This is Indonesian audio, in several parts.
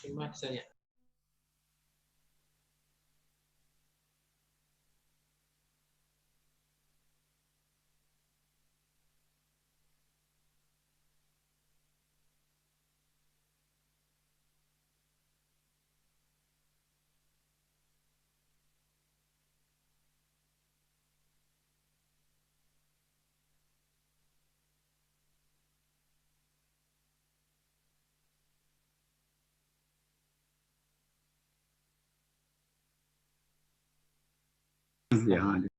Gimana hasilnya? Jangan.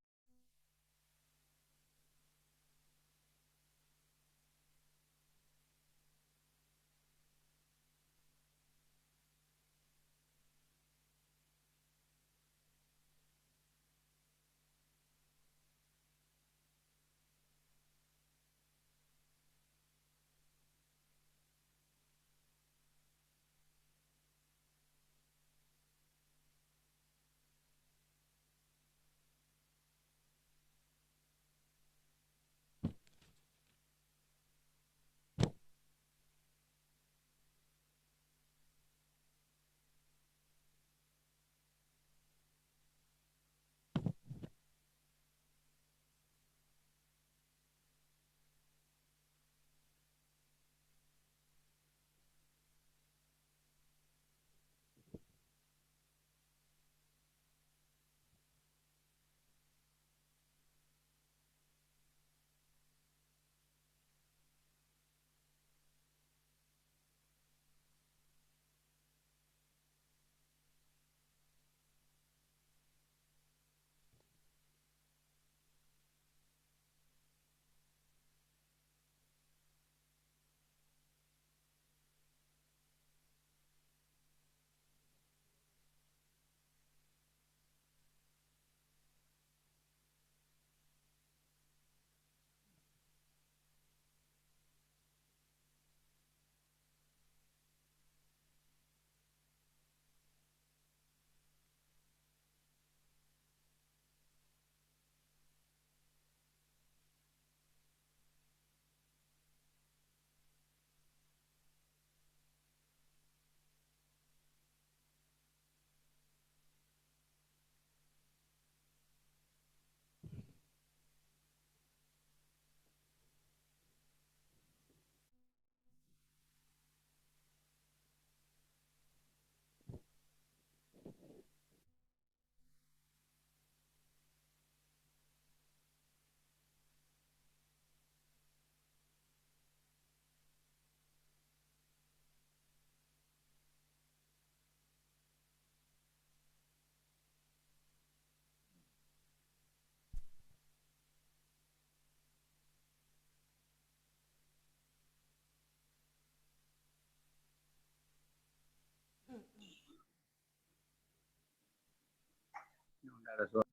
Ada suara.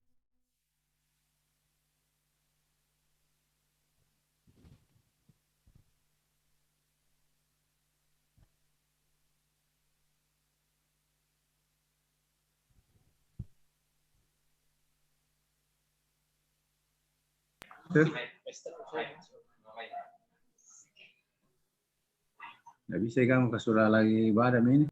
Nggak bisa kamu ke surah lagi badam ini.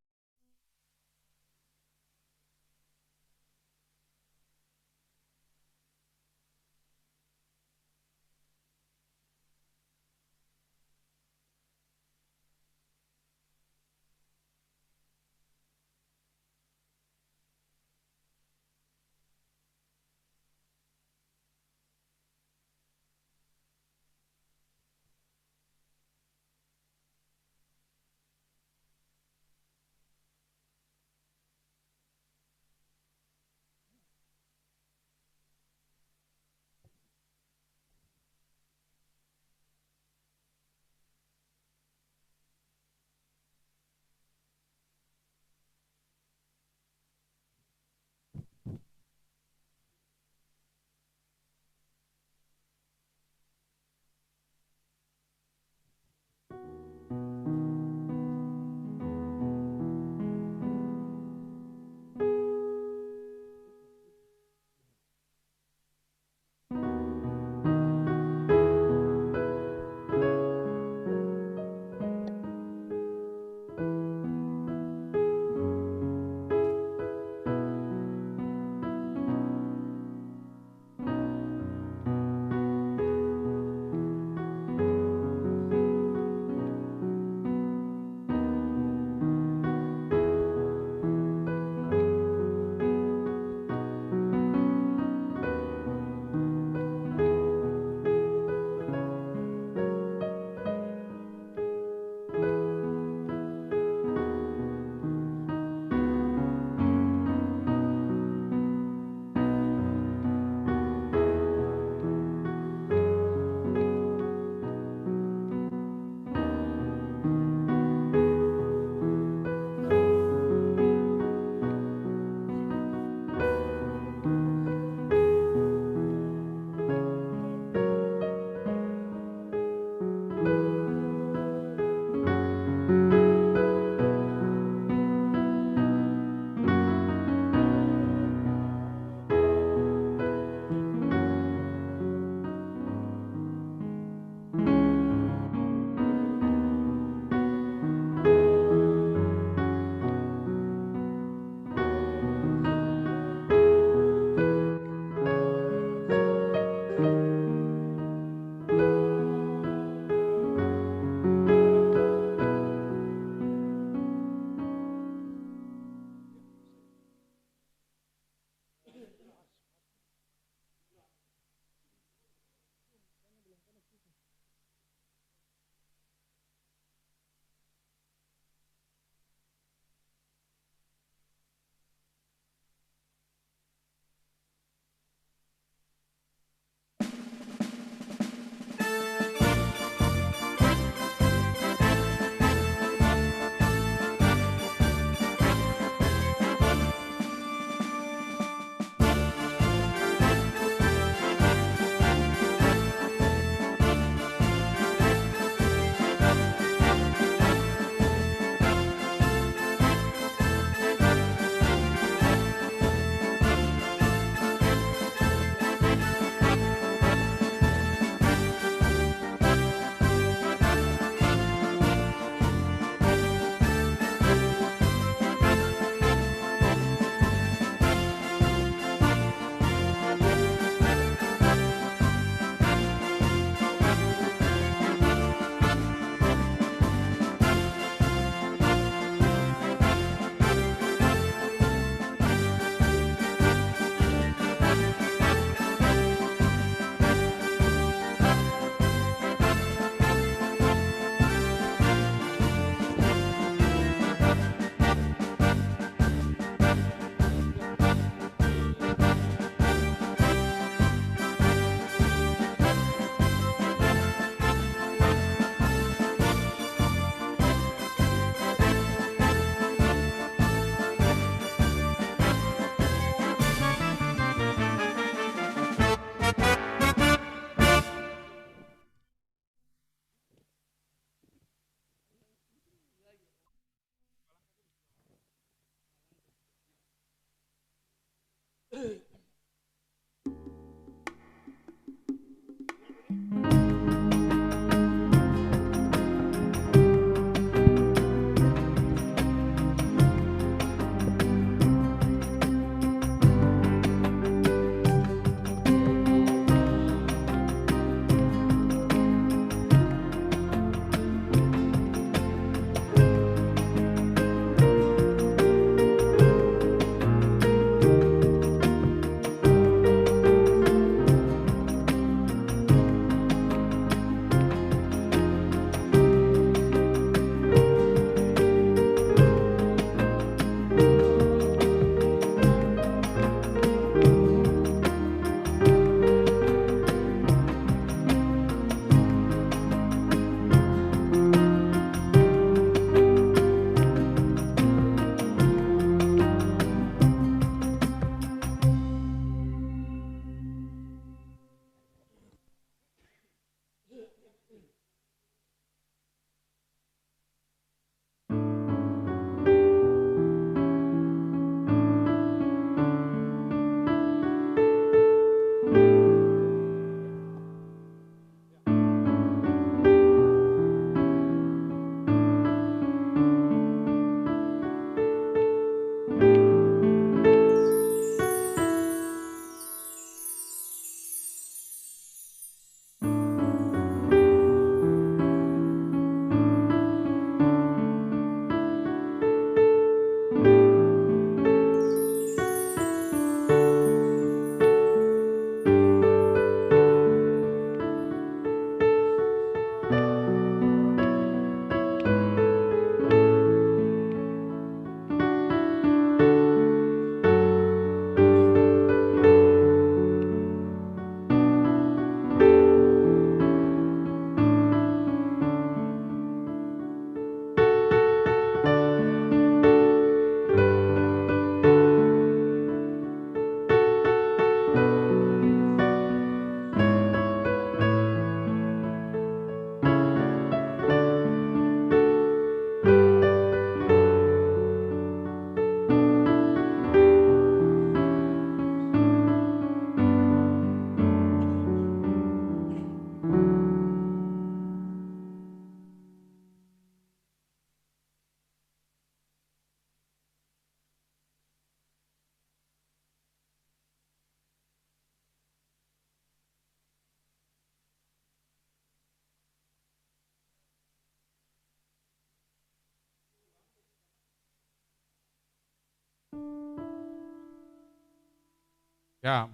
Ya,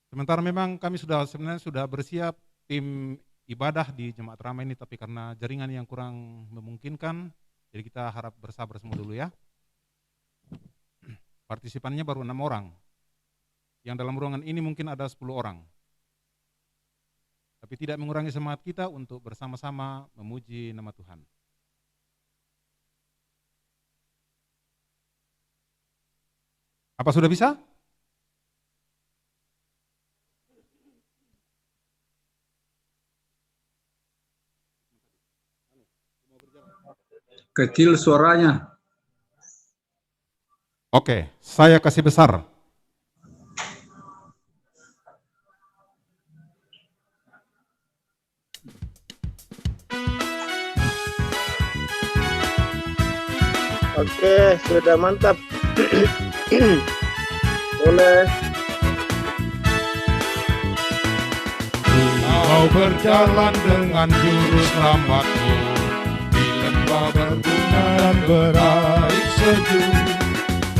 sementara memang kami sebenarnya sudah bersiap tim ibadah di Jemaat Ramai ini, tapi karena jaringan yang kurang memungkinkan, jadi kita harap bersabar semua dulu ya. Partisipannya baru 6 orang. Yang dalam ruangan ini mungkin ada 10 orang. Tapi tidak mengurangi semangat kita untuk bersama-sama memuji nama Tuhan. Apa sudah bisa? Kecil suaranya. Oke, saya kasih besar. Oke, sudah mantap. Boleh. Kau berjalan dengan juru selamatmu di lembah berbunga dan berair sejuk.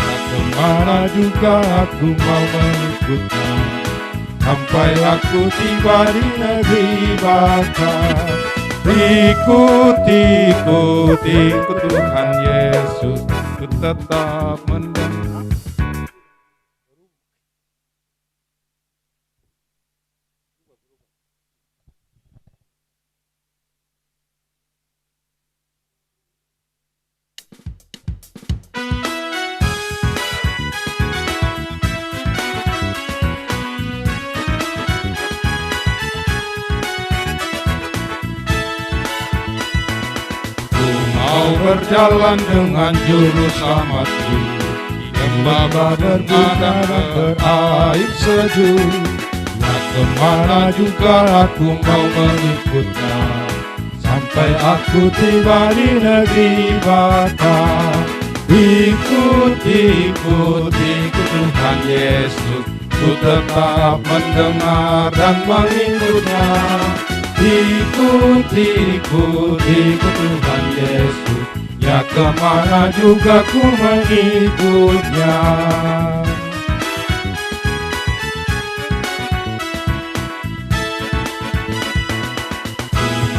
Kemana juga aku mau mengikutmu, sampai aku tiba di negeri Baka. Ikuti Tuhan Yesus, ku tetap mendengar. Berjalan dengan juru selamatku di lembah berbunga dan berair sejuk. Ya kemana juga aku mau mengikutnya, sampai aku tiba di negeri Baka. Ikut, ikut, ikut Tuhan Yesus, ku tetap mendengar dan mengikutnya. Ikut, ikut, ikut Tuhan Yesus, ya kemana juga ku mengikutnya.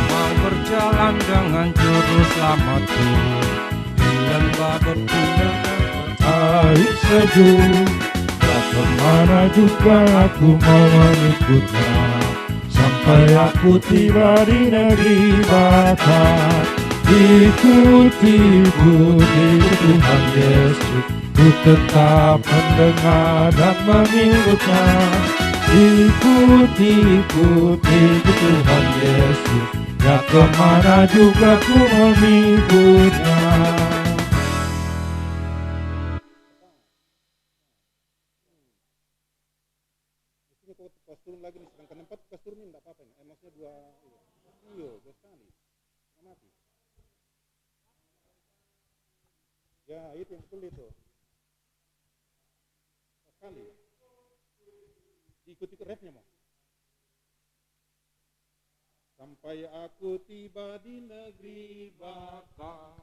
Mau berjalan dengan juru selamatku, di lembah berbunga air sejuk. Ya kemana juga aku mau mengikutnya, sampai aku tiba di negeri Baka. Ikut, ikut, ikut Tuhan Yesus, ku tetap mendengar dan mengikutnya. Ikut, ikut, ikut Tuhan Yesus, ya kemana juga ku mengikutnya. Pas turun lagi nih, sedangkan 4 pas turun ini enggak apa-apa ini. Maksudnya 2 iya, 2 sekali. Mati. Ya, itu yang betul itu. Sekali. Ikuti refnya mau. Sampai aku tiba di negeri Baka.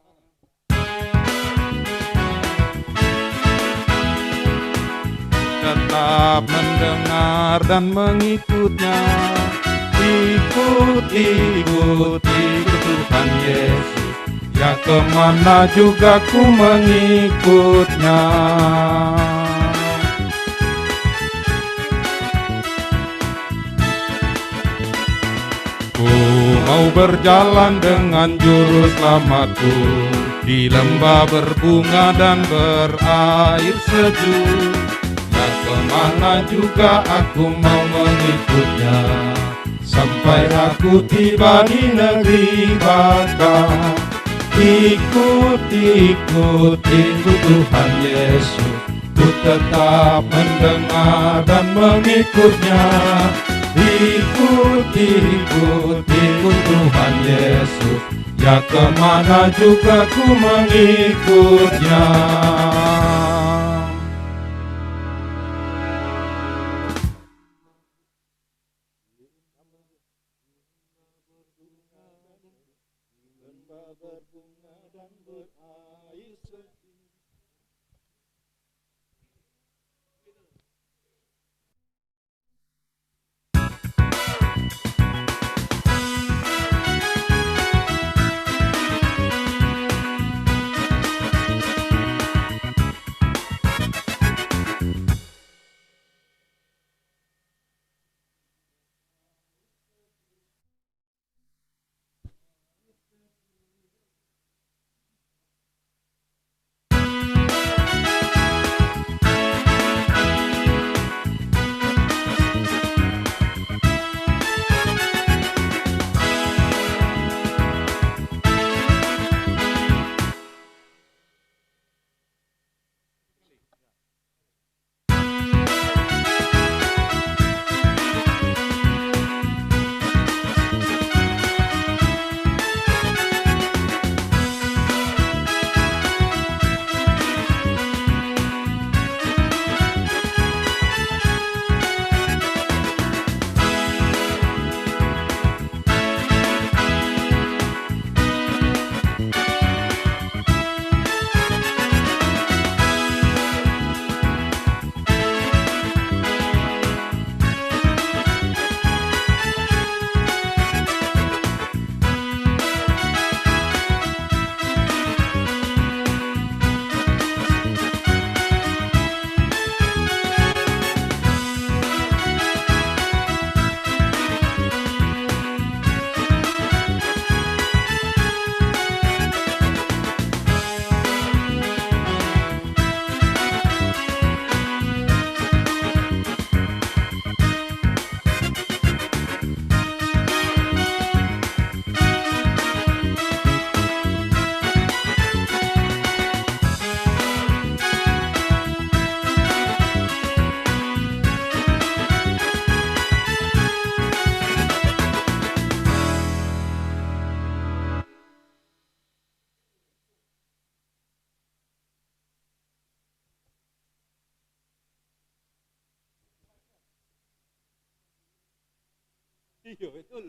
Tetap mendengar dan mengikutnya. Ikut, ikut, ikut Tuhan Yesus, ya kemana juga ku mengikutnya. Ku mau berjalan dengan juru selamatku, di lembah berbunga dan berair sejuk. Ya kemana juga aku mau mengikutnya, sampai aku tiba di negeri Baka. Ikut, ikut, ikut Tuhan Yesus, ku tetap mendengar dan mengikutnya. Ikut, ikut, ikut Tuhan Yesus, ya kemana juga ku mengikutnya. Iya betul.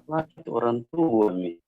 Laki orang tua nih.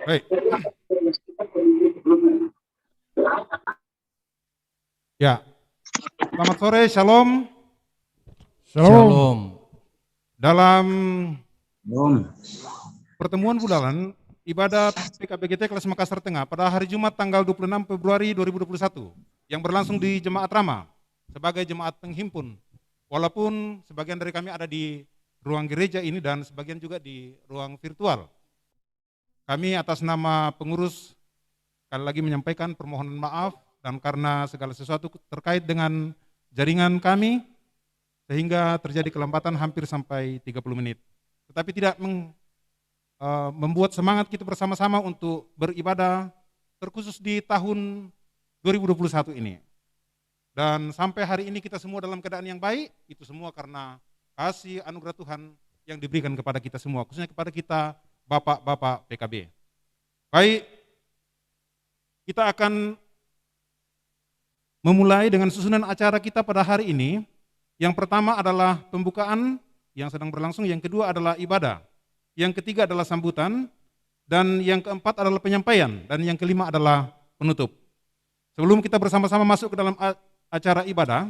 Baik. Ya. Selamat sore, Shalom. Shalom. Dalam Belum. pertemuan bulanan ibadah PKBGT kelas Makassar Tengah pada hari Jumat tanggal 26 Februari 2021 yang berlangsung di Jemaat Rama sebagai jemaat penghimpun. Walaupun sebagian dari kami ada di ruang gereja ini dan sebagian juga di ruang virtual. Kami atas nama pengurus sekali lagi menyampaikan permohonan maaf dan karena segala sesuatu terkait dengan jaringan kami sehingga terjadi kelambatan hampir sampai 30 menit. Tetapi tidak membuat semangat kita bersama-sama untuk beribadah terkhusus di tahun 2021 ini. Dan sampai hari ini kita semua dalam keadaan yang baik, itu semua karena kasih anugerah Tuhan yang diberikan kepada kita semua, khususnya kepada kita Bapak-Bapak PKB. Baik, kita akan memulai dengan susunan acara kita pada hari ini. Yang pertama adalah pembukaan yang sedang berlangsung, yang kedua adalah ibadah, yang ketiga adalah sambutan, dan yang keempat adalah penyampaian, dan yang kelima adalah penutup. Sebelum kita bersama-sama masuk ke dalam acara ibadah,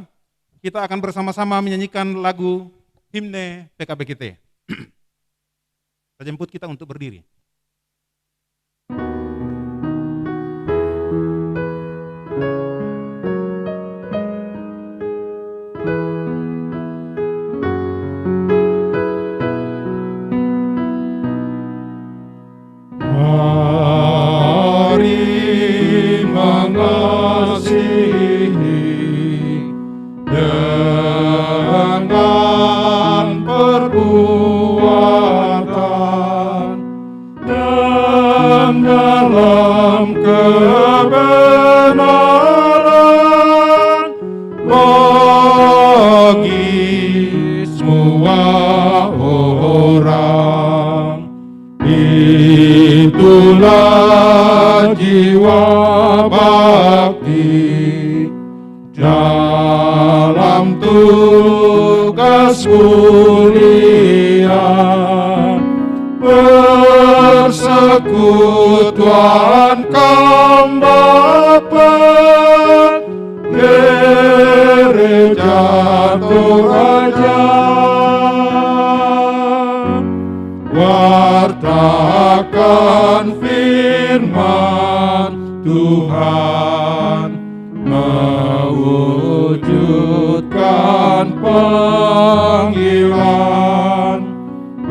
kita akan bersama-sama menyanyikan lagu himne PKBGT. Saya jemput kita untuk berdiri. Mari mengasihi dengan perbuatan dan dalam kebenaran bagi semua orang. Itulah jiwa bakti dalam tugas mulia, persekutuan kaum bapa, gereja Toraja. Wartakan firman Tuhan, mewujudkan panggilan,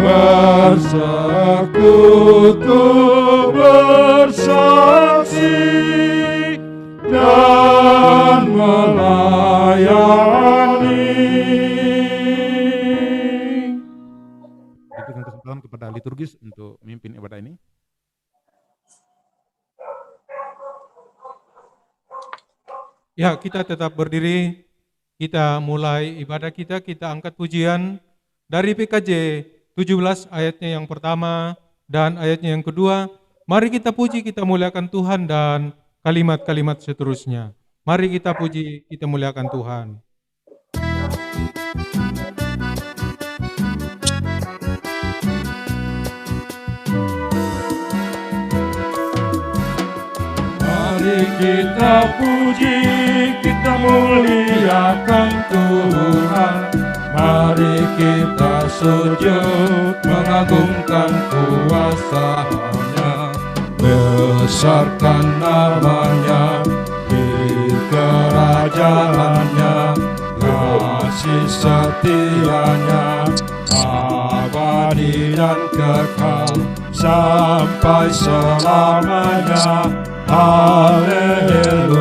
bersekutu bersaksi dan melayani. Berikan kesempatan kepada liturgis untuk memimpin ibadah ini. Ya, kita tetap berdiri, kita mulai ibadah kita angkat pujian dari PKJ 17 ayatnya yang pertama dan ayatnya yang kedua. Mari kita puji, kita muliakan Tuhan dan kalimat-kalimat seterusnya. Mari kita puji, kita muliakan Tuhan. Mari kita puji, kita muliakan Tuhan. Mari kita sujud, mengagungkan kuasa-Nya, besarkan namanya di kerajaan-Nya, kasih setia-Nya abadi dan kekal sampai selamanya. Haleluya,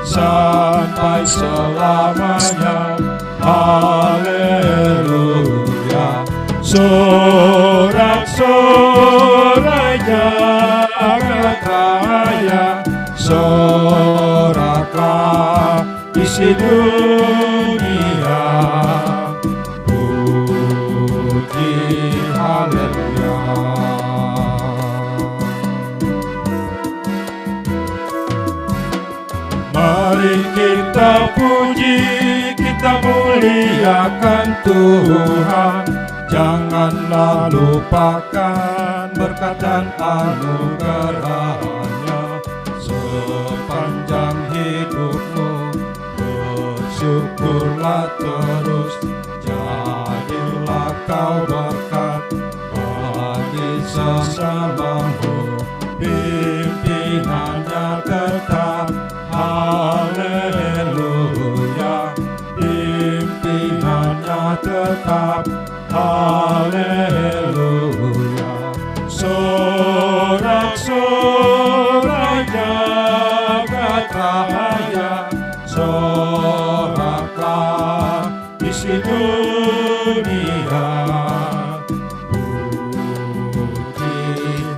sampai selamanya. Haleluya. Sorak-sorai jagat raya, soraklah isi dunia, puji haleluya. Mari kita puji, kita muliakan Tuhan. Janganlah lupakan berkat dan anugerah-Nya sepanjang hidupmu. Bersyukurlah terus, jadilah kau berkat bagi sesamamu. Pimpinannya tetap. Haleluya, pimpinannya tetap. Haleluya. Sorak-sorai jagat raya, soraklah isi dunia, puji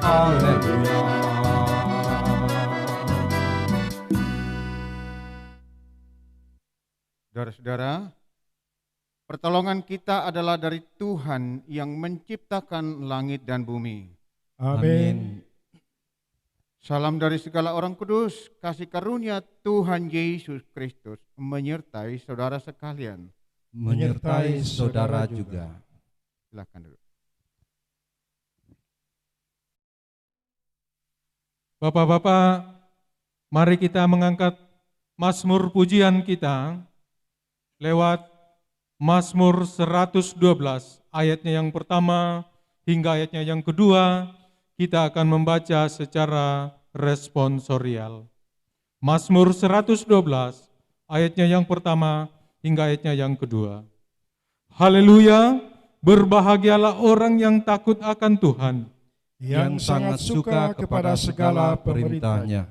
haleluya. Saudara-saudara, pertolongan kita adalah dari Tuhan yang menciptakan langit dan bumi. Amin. Salam dari segala orang kudus, kasih karunia Tuhan Yesus Kristus menyertai saudara sekalian. Menyertai saudara juga. Silakan dulu. Bapak-bapak, mari kita mengangkat Mazmur pujian kita lewat Mazmur 112 ayatnya yang pertama hingga ayatnya yang kedua. Kita akan membaca secara responsorial. Mazmur 112 ayatnya yang pertama hingga ayatnya yang kedua. Haleluya, berbahagialah orang yang takut akan Tuhan, yang sangat suka kepada segala perintah-Nya.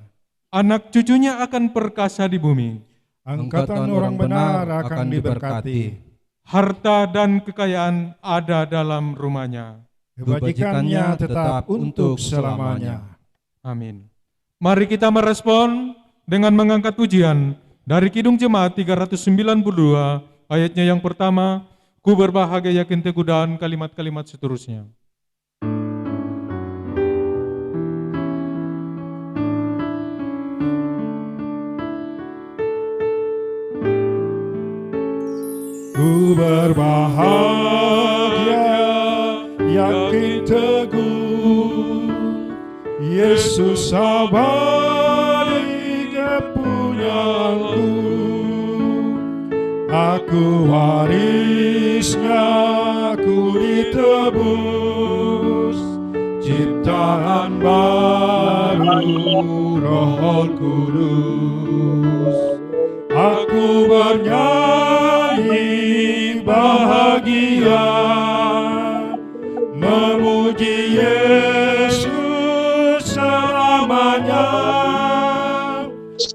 anak cucunya akan perkasa di bumi. Angkatan orang benar akan diberkati. Harta dan kekayaan ada dalam rumahnya. Kebajikannya tetap untuk selamanya. Amin. Mari kita merespon dengan mengangkat pujian dari Kidung Jemaat 392 ayatnya yang pertama, ku berbahagia yakin teguh dan kalimat-kalimat seterusnya. Ku berbahagia, yakin teguh, Yesus abadi kepunyaanku. Aku warisnya, ku ditebus, ciptaan baru Roh Kudus. Aku bernyanyi bahagia, memuji Yesus selamanya.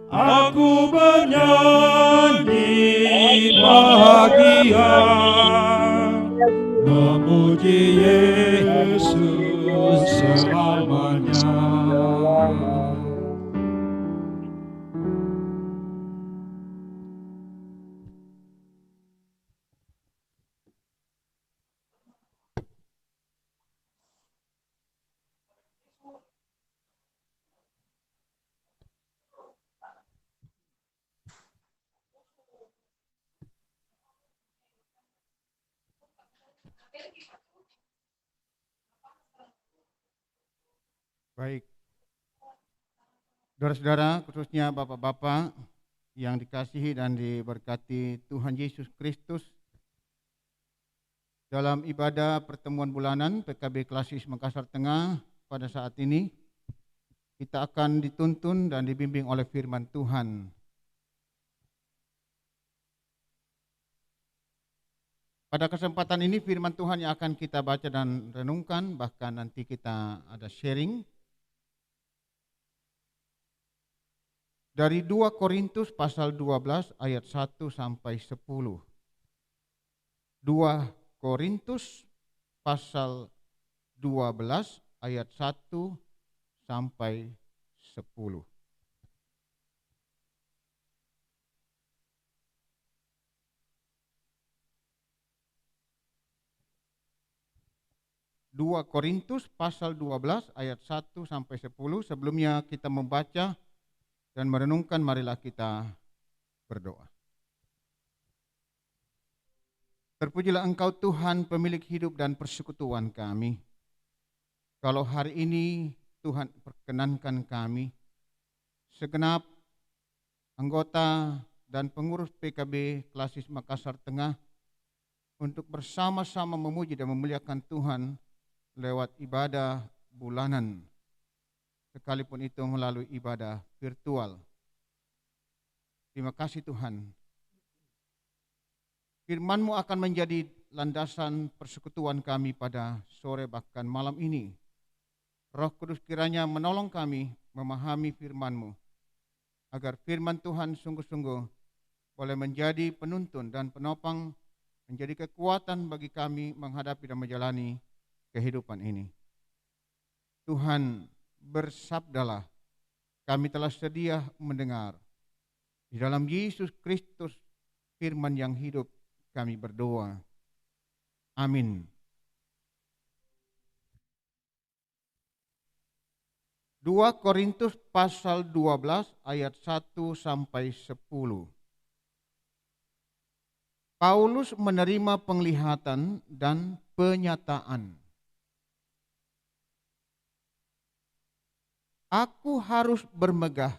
Aku bernyanyi bahagia, memuji Yesus selamanya. Baik. Saudara-saudara, khususnya bapak-bapak yang dikasihi dan diberkati Tuhan Yesus Kristus, dalam ibadah pertemuan bulanan PKB Klasis Makassar Tengah pada saat ini, kita akan dituntun dan dibimbing oleh firman Tuhan. Pada kesempatan ini firman Tuhan yang akan kita baca dan renungkan, bahkan nanti kita ada sharing dari 2 Korintus pasal 12 ayat 1 sampai 10. 2 Korintus pasal 12 ayat 1 sampai 10. Dua Korintus pasal 12 ayat 1 sampai 10. Sebelumnya kita membaca dan merenungkan, marilah kita berdoa. Terpujilah Engkau Tuhan, pemilik hidup dan persekutuan kami. Kalau hari ini Tuhan perkenankan kami, segenap anggota dan pengurus PKB Klasis Makassar Tengah, untuk bersama-sama memuji dan memuliakan Tuhan lewat ibadah bulanan, sekalipun itu melalui ibadah virtual. Terima kasih Tuhan. Firman-Mu akan menjadi landasan persekutuan kami pada sore bahkan malam ini. Roh Kudus kiranya menolong kami memahami firman-Mu, agar firman Tuhan sungguh-sungguh boleh menjadi penuntun dan penopang, menjadi kekuatan bagi kami menghadapi dan menjalani kehidupan ini. Tuhan, bersabdalah, kami telah sedia mendengar. Di dalam Yesus Kristus, firman yang hidup, kami berdoa. Amin. 2 Korintus pasal 12 ayat 1 sampai 10. Paulus menerima penglihatan dan penyataan. Aku harus bermegah,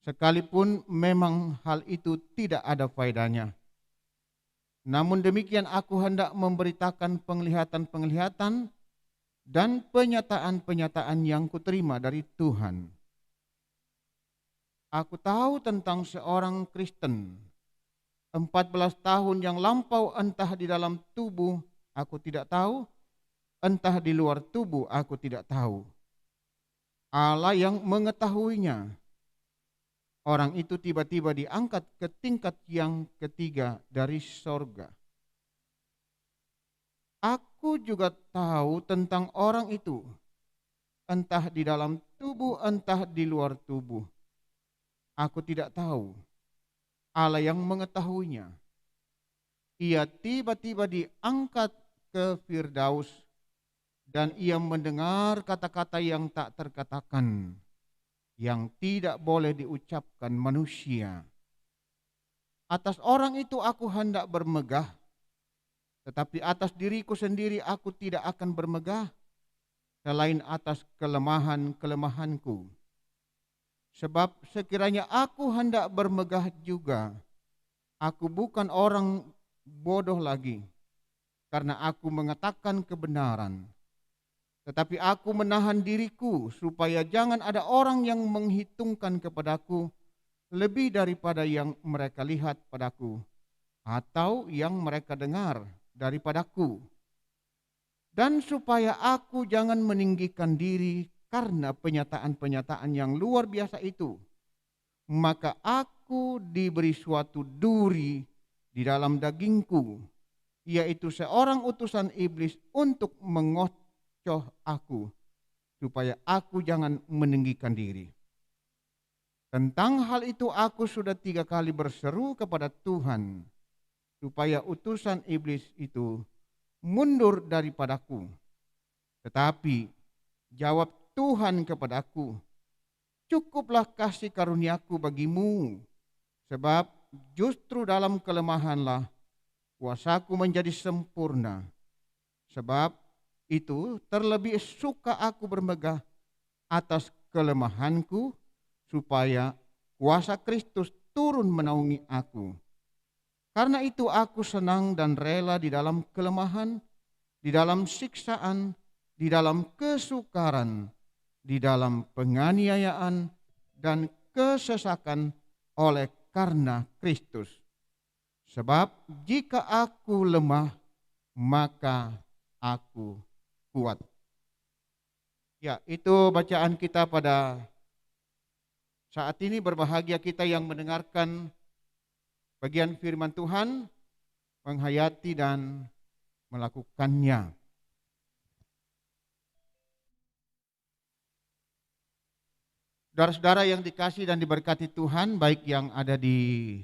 sekalipun memang hal itu tidak ada faedahnya. Namun demikian aku hendak memberitakan penglihatan-penglihatan dan penyataan-penyataan yang kuterima dari Tuhan. Aku tahu tentang seorang Kristen, 14 tahun yang lampau, entah di dalam tubuh aku tidak tahu, entah di luar tubuh aku tidak tahu. Allah yang mengetahuinya. Orang itu tiba-tiba diangkat ke tingkat yang ketiga dari sorga. Aku juga tahu tentang orang itu, entah di dalam tubuh, entah di luar tubuh. Aku tidak tahu. Allah yang mengetahuinya. Ia tiba-tiba diangkat ke Firdaus, dan ia mendengar kata-kata yang tak terkatakan, yang tidak boleh diucapkan manusia. Atas orang itu aku hendak bermegah, tetapi atas diriku sendiri aku tidak akan bermegah, selain atas kelemahan-kelemahanku. Sebab sekiranya aku hendak bermegah juga, aku bukan orang bodoh lagi, karena aku mengatakan kebenaran. Tetapi aku menahan diriku supaya jangan ada orang yang menghitungkan kepadaku lebih daripada yang mereka lihat padaku atau yang mereka dengar daripadaku. Dan supaya aku jangan meninggikan diri karena penyataan-penyataan yang luar biasa itu, maka aku diberi suatu duri di dalam dagingku, yaitu seorang utusan iblis untuk mengocoh aku, supaya aku jangan meninggikan diri. Tentang hal itu aku sudah 3 kali berseru kepada Tuhan, supaya utusan iblis itu mundur daripadaku. Tetapi jawab Tuhan kepadaku, cukuplah kasih karuniaku bagimu, sebab justru dalam kelemahanlah kuasaku menjadi sempurna. Sebab itu terlebih suka aku bermegah atas kelemahanku, supaya kuasa Kristus turun menaungi aku. Karena itu aku senang dan rela di dalam kelemahan, di dalam siksaan, di dalam kesukaran, di dalam penganiayaan dan kesesakan oleh karena Kristus. Sebab jika aku lemah, maka aku kuat. Ya, itu bacaan kita pada saat ini. Berbahagia kita yang mendengarkan bagian firman Tuhan, menghayati dan melakukannya. Saudara-saudara yang dikasihi dan diberkati Tuhan, baik yang ada di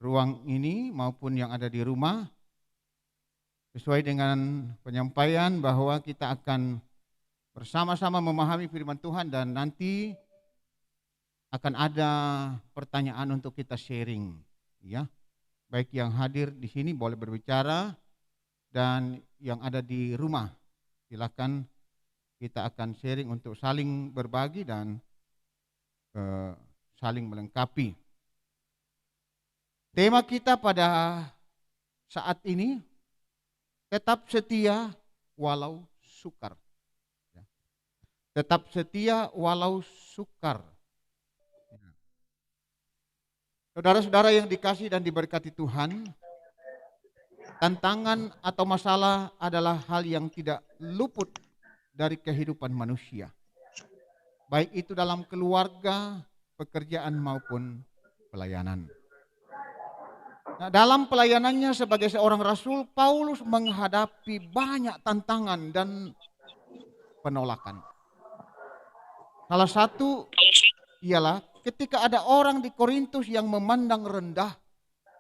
ruang ini maupun yang ada di rumah, sesuai dengan penyampaian bahwa kita akan bersama-sama memahami firman Tuhan dan nanti akan ada pertanyaan untuk kita sharing, ya. Baik yang hadir di sini boleh berbicara dan yang ada di rumah silakan, kita akan sharing untuk saling berbagi dan saling melengkapi. Tema kita pada saat ini, tetap setia walau sukar. Tetap setia walau sukar. Saudara-saudara yang dikasihi dan diberkati Tuhan, tantangan atau masalah adalah hal yang tidak luput dari kehidupan manusia. Baik itu dalam keluarga, pekerjaan maupun pelayanan. Nah, dalam pelayanannya sebagai seorang rasul, Paulus menghadapi banyak tantangan dan penolakan. Salah satu ialah ketika ada orang di Korintus yang memandang rendah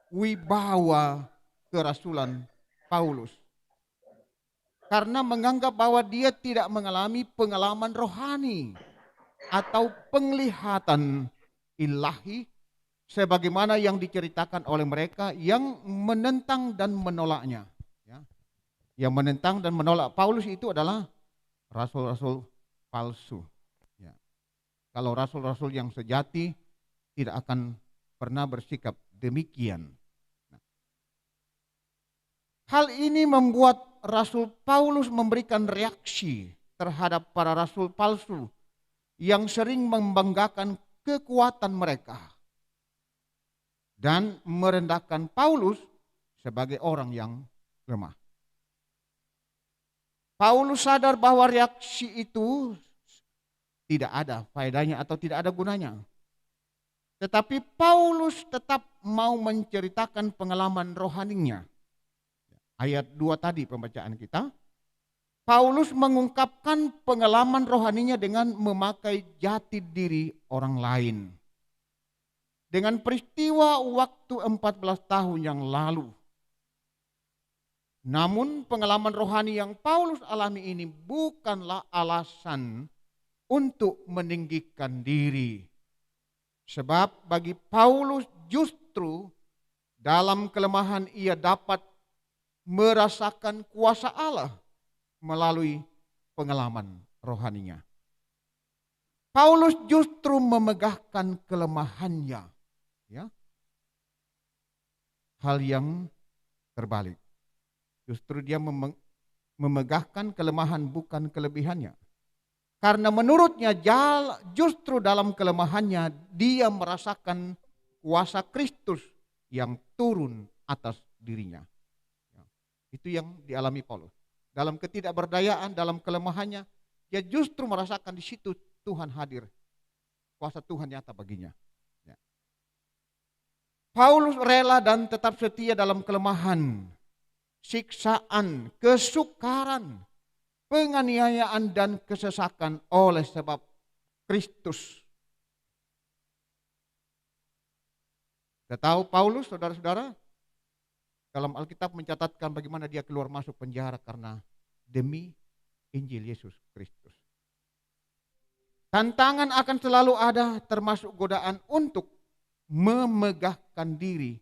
wibawa kerasulan Paulus. Karena menganggap bahwa dia tidak mengalami pengalaman rohani atau penglihatan ilahi sebagaimana yang diceritakan oleh mereka yang menentang dan menolaknya. Ya. Yang menentang dan menolak Paulus itu adalah rasul-rasul palsu. Ya. Kalau rasul-rasul yang sejati tidak akan pernah bersikap demikian. Hal ini membuat Rasul Paulus memberikan reaksi terhadap para rasul palsu yang sering membanggakan kekuatan mereka dan merendahkan Paulus sebagai orang yang lemah. Paulus sadar bahwa reaksi itu tidak ada faedahnya atau tidak ada gunanya. Tetapi Paulus tetap mau menceritakan pengalaman rohaninya. Ayat 2 tadi pembacaan kita, Paulus mengungkapkan pengalaman rohaninya dengan memakai jati diri orang lain. Dengan peristiwa waktu 14 tahun yang lalu. Namun pengalaman rohani yang Paulus alami ini bukanlah alasan untuk meninggikan diri. Sebab bagi Paulus justru dalam kelemahan ia dapat merasakan kuasa Allah melalui pengalaman rohaninya. Paulus justru memegahkan kelemahannya, ya. Hal yang terbalik. Justru dia memegahkan kelemahan bukan kelebihannya. Karena menurutnya justru dalam kelemahannya dia merasakan kuasa Kristus yang turun atas dirinya. Itu yang dialami Paulus. Dalam ketidakberdayaan, dalam kelemahannya, dia justru merasakan di situ Tuhan hadir. Kuasa Tuhan nyata baginya. Ya. Paulus rela dan tetap setia dalam kelemahan, siksaan, kesukaran, penganiayaan dan kesesakan oleh sebab Kristus. Kita tahu Paulus, saudara-saudara, dalam Alkitab mencatatkan bagaimana dia keluar masuk penjara karena demi Injil Yesus Kristus. Tantangan akan selalu ada, termasuk godaan untuk memegahkan diri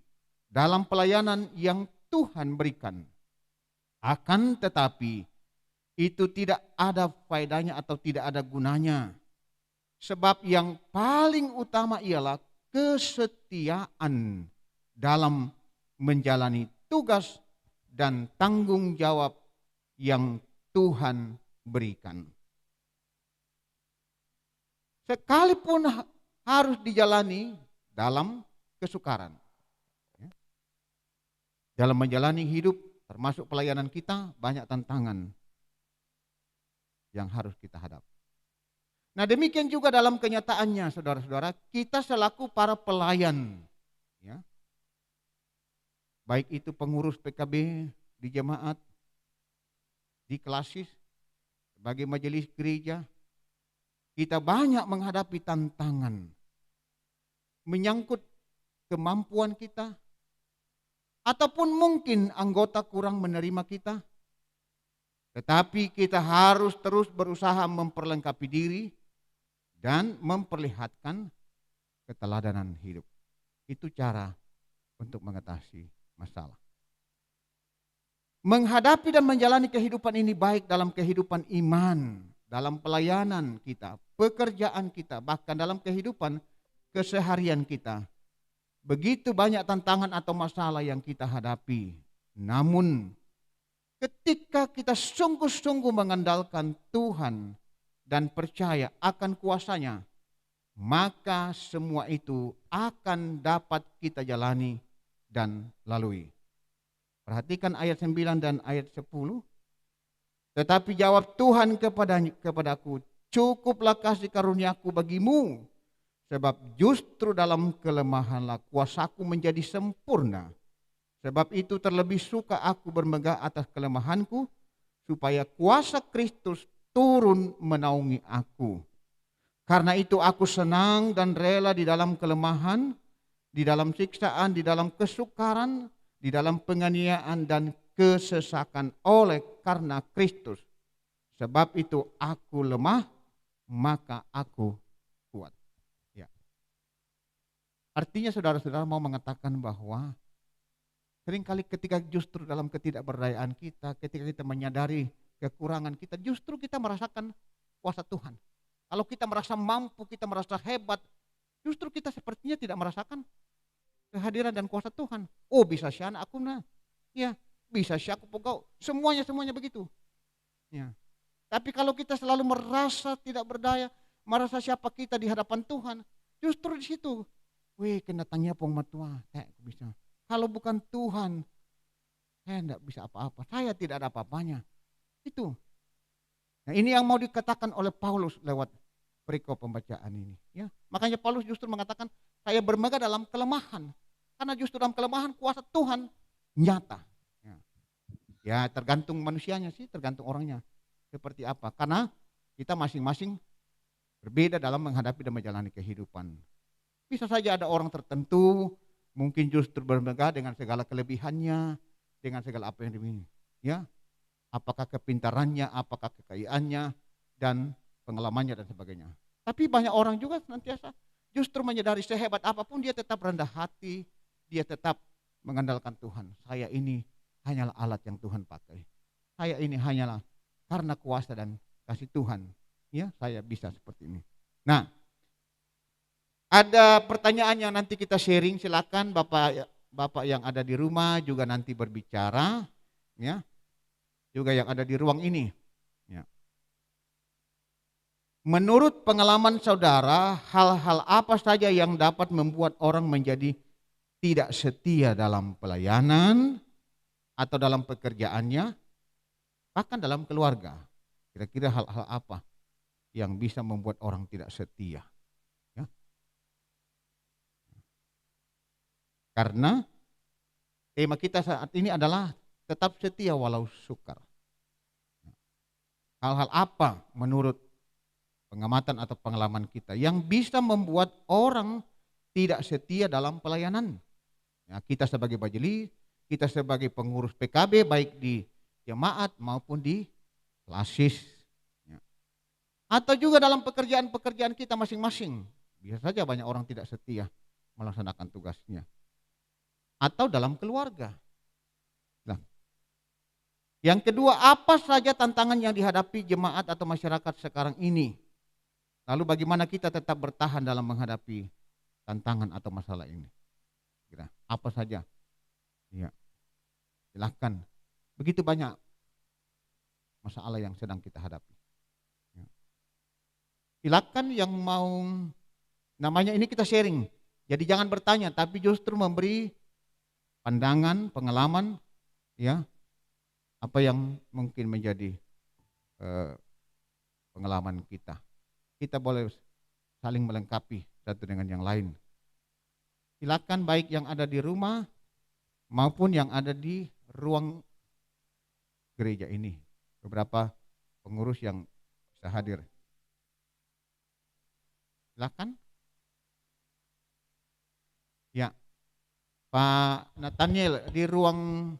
dalam pelayanan yang Tuhan berikan. Akan tetapi itu tidak ada faedahnya atau tidak ada gunanya. Sebab yang paling utama ialah kesetiaan dalam menjalani tugas dan tanggung jawab yang Tuhan berikan. Sekalipun harus dijalani dalam kesukaran. Dalam menjalani hidup, termasuk pelayanan kita, banyak tantangan yang harus kita hadapi. Nah, demikian juga dalam kenyataannya, saudara-saudara, kita selaku para pelayan, ya, baik itu pengurus PKB di jemaat, di klasis, sebagai majelis gereja, kita banyak menghadapi tantangan menyangkut kemampuan kita, ataupun mungkin anggota kurang menerima kita. Tetapi kita harus terus berusaha memperlengkapi diri dan memperlihatkan keteladanan hidup. Itu cara untuk mengatasi masalah. Menghadapi dan menjalani kehidupan ini baik dalam kehidupan iman, dalam pelayanan kita, pekerjaan kita, bahkan dalam kehidupan keseharian kita. Begitu banyak tantangan atau masalah yang kita hadapi. Namun ketika kita sungguh-sungguh mengandalkan Tuhan dan percaya akan kuasanya, maka semua itu akan dapat kita jalani dan lalui. Perhatikan ayat 9 dan ayat 10. Tetapi jawab Tuhan kepadaku, cukuplah kasih karuniaku bagimu, sebab justru dalam kelemahanlah kuasaku menjadi sempurna. Sebab itu terlebih suka aku bermegah atas kelemahanku, supaya kuasa Kristus turun menaungi aku. Karena itu aku senang dan rela di dalam kelemahan, di dalam siksaan, di dalam kesukaran, di dalam penganiayaan dan kesesakan oleh karena Kristus. Sebab itu aku lemah, maka aku kuat. Ya. Artinya saudara-saudara mau mengatakan bahwa seringkali ketika justru dalam ketidakberdayaan kita, ketika kita menyadari kekurangan kita, justru kita merasakan kuasa Tuhan. Kalau kita merasa mampu, kita merasa hebat, justru kita sepertinya tidak merasakan kehadiran dan kuasa Tuhan. Oh, bisa sian aku nah. Ya, bisa si aku pokok. Semuanya begitu. Ya. Tapi kalau kita selalu merasa tidak berdaya, merasa siapa kita di hadapan Tuhan, justru di situ, weh kena tanya pong matua, bisa. Kalau bukan Tuhan, saya tidak bisa apa-apa. Saya tidak ada apa-apanya. Itu. Nah, ini yang mau dikatakan oleh Paulus lewat perikop pembacaan ini. Ya, makanya Paulus justru mengatakan, saya bermegah dalam kelemahan. Karena justru dalam kelemahan kuasa Tuhan nyata. Ya, tergantung manusianya sih, tergantung orangnya. Seperti apa. Karena kita masing-masing berbeda dalam menghadapi dan menjalani kehidupan. Bisa saja ada orang tertentu mungkin justru bermegah dengan segala kelebihannya, dengan segala apa yang dimiliki. Ya, apakah kepintarannya, apakah kekayaannya, dan pengalamannya dan sebagainya. Tapi banyak orang juga senantiasa justru menyadari sehebat apapun dia tetap rendah hati, dia tetap mengandalkan Tuhan. Saya ini hanyalah alat yang Tuhan pakai. Saya ini hanyalah karena kuasa dan kasih Tuhan. Ya, saya bisa seperti ini. Nah, ada pertanyaan yang nanti kita sharing, silakan Bapak yang ada di rumah juga nanti berbicara, ya. Juga yang ada di ruang ini. Ya. Menurut pengalaman saudara, hal-hal apa saja yang dapat membuat orang menjadi tidak setia dalam pelayanan atau dalam pekerjaannya, bahkan dalam keluarga? Kira-kira hal-hal apa yang bisa membuat orang tidak setia? Ya. Karena tema kita saat ini adalah tetap setia walau sukar. Hal-hal apa menurut pengamatan atau pengalaman kita yang bisa membuat orang tidak setia dalam pelayanan? Ya, kita sebagai majelis, kita sebagai pengurus PKB baik di jemaat maupun di klasis. Ya. Atau juga dalam pekerjaan-pekerjaan kita masing-masing. Bisa saja banyak orang tidak setia melaksanakan tugasnya. Atau dalam keluarga. Nah, Yang kedua, apa saja tantangan yang dihadapi jemaat atau masyarakat sekarang ini? Lalu bagaimana kita tetap bertahan dalam menghadapi tantangan atau masalah ini? Kira apa saja? Ya, silakan. Begitu banyak masalah yang sedang kita hadapi. Ya. Silakan yang mau, namanya ini kita sharing. Jadi jangan bertanya, tapi justru memberi pandangan, pengalaman, ya, apa yang mungkin menjadi pengalaman kita. Kita boleh saling melengkapi satu dengan yang lain. Silakan baik yang ada di rumah maupun yang ada di ruang gereja ini. Beberapa pengurus yang bisa hadir. Silakan. Ya, Pak Nathaniel di ruang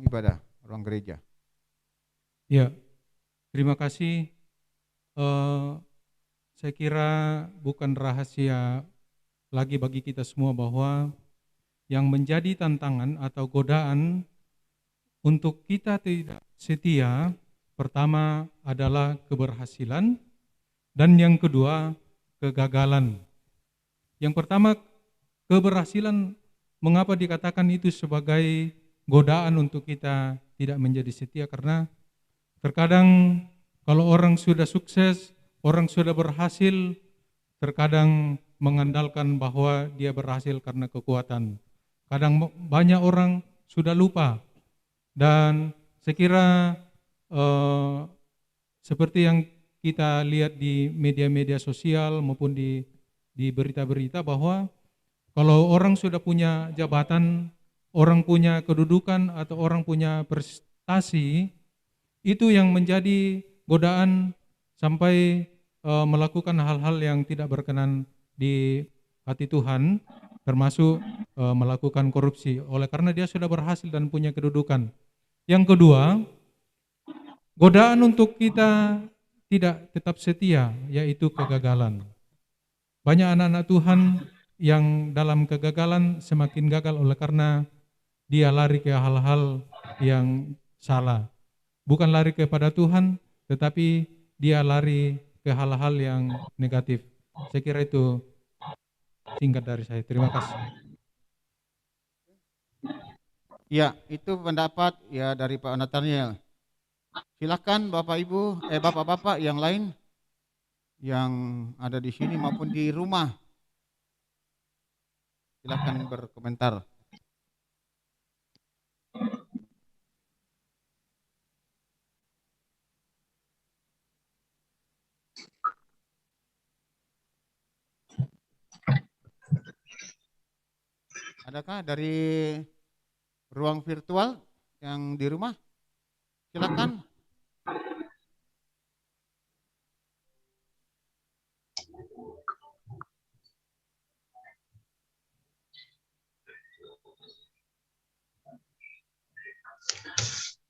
ibadah, ruang gereja. Ya, terima kasih. Saya kira bukan rahasia lagi bagi kita semua bahwa yang menjadi tantangan atau godaan untuk kita tidak setia, pertama adalah keberhasilan, dan yang kedua kegagalan. Yang pertama, keberhasilan, mengapa dikatakan itu sebagai godaan untuk kita tidak menjadi setia? Karena terkadang kalau orang sudah sukses, orang sudah berhasil, terkadang mengandalkan bahwa dia berhasil karena kekuatan. Kadang banyak orang sudah lupa. Dan saya kira seperti yang kita lihat di media-media sosial maupun di berita-berita, bahwa kalau orang sudah punya jabatan, orang punya kedudukan atau orang punya prestasi, itu yang menjadi godaan sampai melakukan hal-hal yang tidak berkenan di hati Tuhan, termasuk melakukan korupsi, oleh karena dia sudah berhasil dan punya kedudukan. Yang kedua, godaan untuk kita tidak tetap setia, yaitu kegagalan. Banyak anak-anak Tuhan yang dalam kegagalan semakin gagal oleh karena dia lari ke hal-hal yang salah. Bukan lari kepada Tuhan, tetapi dia lari ke hal-hal yang negatif. Saya kira itu singkat dari saya. Terima kasih. Ya, itu pendapat ya dari Pak Nathaniel. Silakan Bapak Ibu, Bapak-bapak yang lain yang ada di sini maupun di rumah. Silakan berkomentar. Adakah dari ruang virtual yang di rumah? Silakan.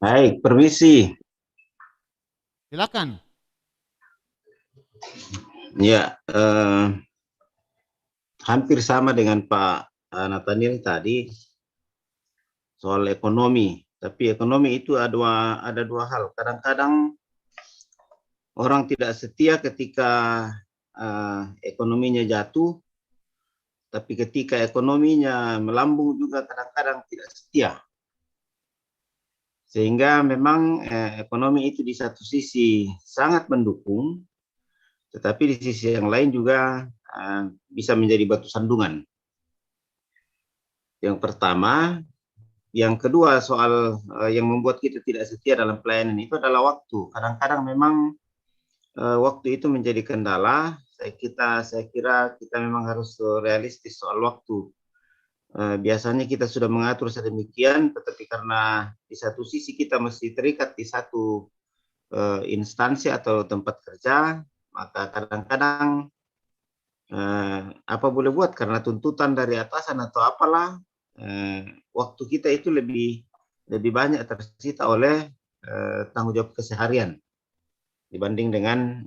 Baik, permisi. Silakan. Ya, hampir sama dengan Pak Nathaniel tadi soal ekonomi. Tapi ekonomi itu ada dua hal. Kadang-kadang orang tidak setia ketika ekonominya jatuh, tapi ketika ekonominya melambung juga kadang-kadang tidak setia. Sehingga memang ekonomi itu di satu sisi sangat mendukung, tetapi di sisi yang lain juga bisa menjadi batu sandungan. Yang pertama. Yang kedua, soal yang membuat kita tidak setia dalam pelayanan itu adalah waktu. Kadang-kadang memang waktu itu menjadi kendala. Saya kira kita memang harus realistis soal waktu. Biasanya kita sudah mengatur sedemikian, tetapi karena di satu sisi kita mesti terikat di satu instansi atau tempat kerja, maka kadang-kadang apa boleh buat karena tuntutan dari atasan atau apalah, waktu kita itu lebih banyak tersita oleh tanggung jawab keseharian dibanding dengan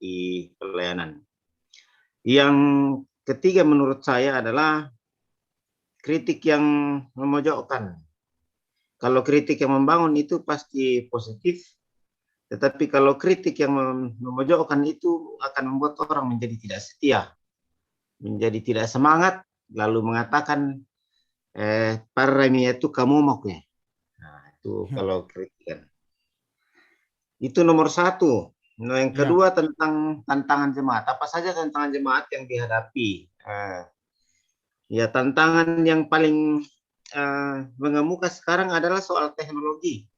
di pelayanan. Yang ketiga menurut saya adalah kritik yang memojokkan. kalau kritik yang membangun itu pasti positif, tetapi kalau kritik yang memojokkan itu akan membuat orang menjadi tidak setia, menjadi tidak semangat, lalu mengatakan parami itu kamu mau ya. Nah, itu kalau kritikan. Itu nomor satu. Nah, yang kedua tentang tantangan jemaat. Apa saja tantangan jemaat yang dihadapi? Ya, tantangan yang paling mengemuka sekarang adalah soal teknologi.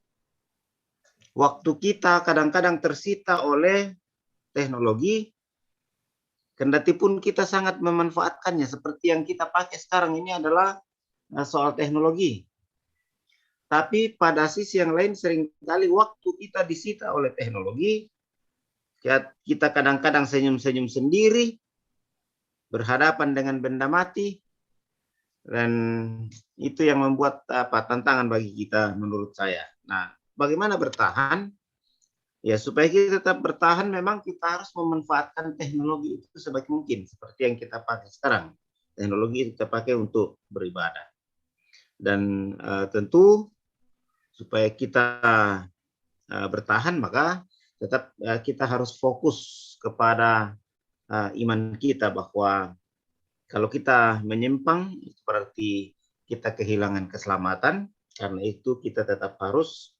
Waktu kita kadang-kadang tersita oleh teknologi, kendati pun kita sangat memanfaatkannya. Seperti yang kita pakai sekarang ini adalah soal teknologi. Tapi pada sisi yang lain seringkali waktu kita disita oleh teknologi, kita kadang-kadang senyum-senyum sendiri, berhadapan dengan benda mati, dan itu yang membuat tantangan bagi kita menurut saya. Nah, bagaimana bertahan? Ya, supaya kita tetap bertahan memang kita harus memanfaatkan teknologi itu sebaik mungkin, seperti yang kita pakai sekarang. Teknologi kita pakai untuk beribadah. Dan tentu supaya kita bertahan, maka tetap kita harus fokus kepada iman kita, bahwa kalau kita menyimpang itu berarti kita kehilangan keselamatan. Karena itu kita tetap harus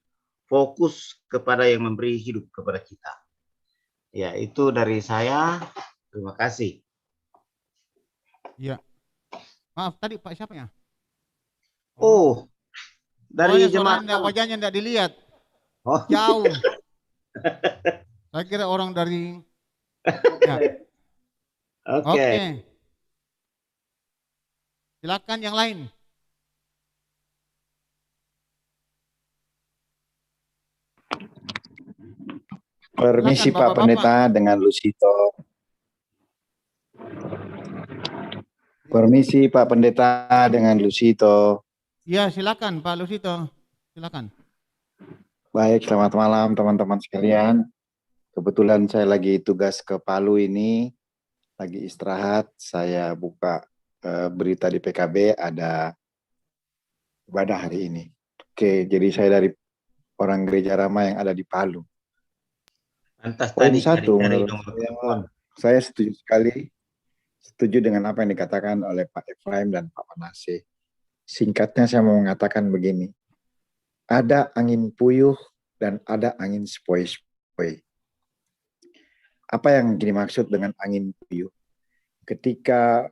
fokus kepada yang memberi hidup kepada kita. Ya, itu dari saya. Terima kasih. Ya. Maaf, tadi Pak siapa ya? Oh, dari jemaat. Wajahnya tidak dilihat. Oh. Jauh. Saya kira orang dari. Ya. Oke. Silakan yang lain. Permisi Silakan, Pak Pendeta dengan Lusito. Permisi Pak Pendeta dengan Lusito. Ya, silakan Pak Lusito. Silakan. Baik, selamat malam teman-teman sekalian. Kebetulan saya lagi tugas ke Palu ini, lagi istirahat. Saya buka berita di PKB ada ibadah hari ini. Oke, jadi saya dari orang Gereja Rama yang ada di Palu. Poin satu, menurut saya setuju sekali, setuju dengan apa yang dikatakan oleh Pak Efraim dan Pak Manase. Singkatnya saya mau mengatakan begini, ada angin puyuh dan ada angin sepoi-sepoi. Apa yang dimaksud dengan angin puyuh? Ketika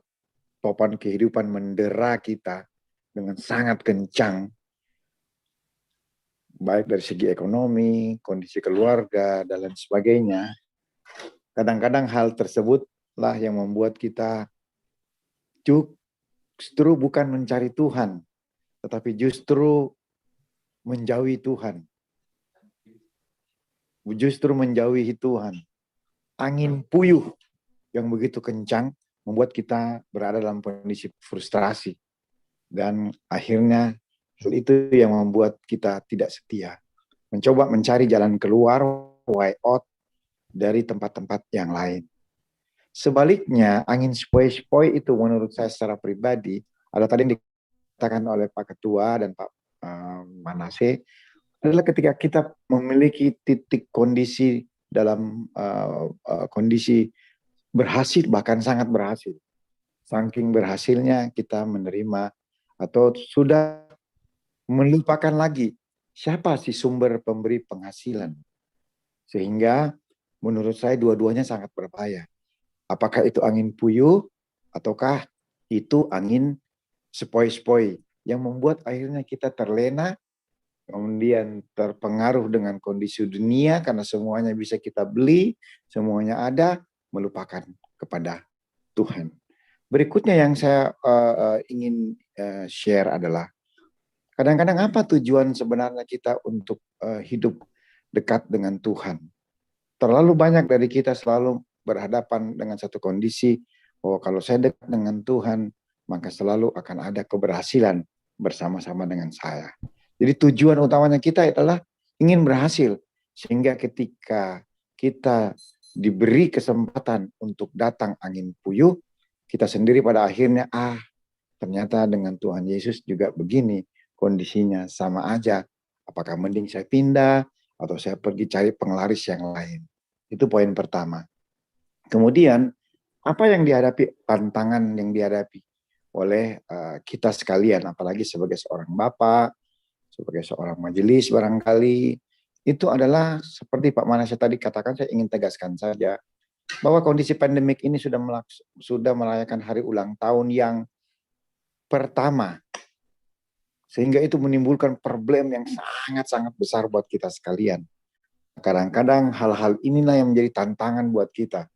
topan kehidupan mendera kita dengan sangat kencang, baik dari segi ekonomi, kondisi keluarga, dan lain sebagainya, kadang-kadang hal tersebutlah yang membuat kita justru bukan mencari Tuhan, tetapi justru menjauhi Tuhan. Justru menjauhi Tuhan. Angin puyuh yang begitu kencang membuat kita berada dalam kondisi frustrasi. Dan akhirnya hal itu yang membuat kita tidak setia. Mencoba mencari jalan keluar, way out, dari tempat-tempat yang lain. Sebaliknya, angin sepoi-sepoi itu menurut saya secara pribadi, ada tadi yang dikatakan oleh Pak Ketua dan Pak Manase, adalah ketika kita memiliki titik kondisi dalam kondisi berhasil, bahkan sangat berhasil. Saking berhasilnya kita menerima atau sudah melupakan lagi siapa sih sumber pemberi penghasilan. Sehingga menurut saya dua-duanya sangat berbahaya. Apakah itu angin puyuh ataukah itu angin sepoi-sepoi yang membuat akhirnya kita terlena, kemudian terpengaruh dengan kondisi dunia karena semuanya bisa kita beli, semuanya ada, melupakan kepada Tuhan. Berikutnya yang saya ingin share adalah kadang-kadang apa tujuan sebenarnya kita untuk hidup dekat dengan Tuhan? Terlalu banyak dari kita selalu berhadapan dengan satu kondisi bahwa kalau saya dekat dengan Tuhan, maka selalu akan ada keberhasilan bersama-sama dengan saya. Jadi tujuan utamanya kita adalah ingin berhasil. Sehingga ketika kita diberi kesempatan untuk datang angin puyuh, kita sendiri pada akhirnya, ternyata dengan Tuhan Yesus juga begini. kondisinya sama aja. Apakah mending saya pindah atau saya pergi cari penglaris yang lain? Itu poin pertama. Kemudian, apa yang dihadapi, tantangan yang dihadapi oleh kita sekalian, apalagi sebagai seorang bapak, sebagai seorang majelis barangkali, itu adalah seperti Pak Manasya tadi katakan, saya ingin tegaskan saja, bahwa kondisi pandemik ini sudah merayakan hari ulang tahun yang pertama. Sehingga itu menimbulkan problem yang sangat-sangat besar buat kita sekalian. Kadang-kadang hal-hal inilah yang menjadi tantangan buat kita.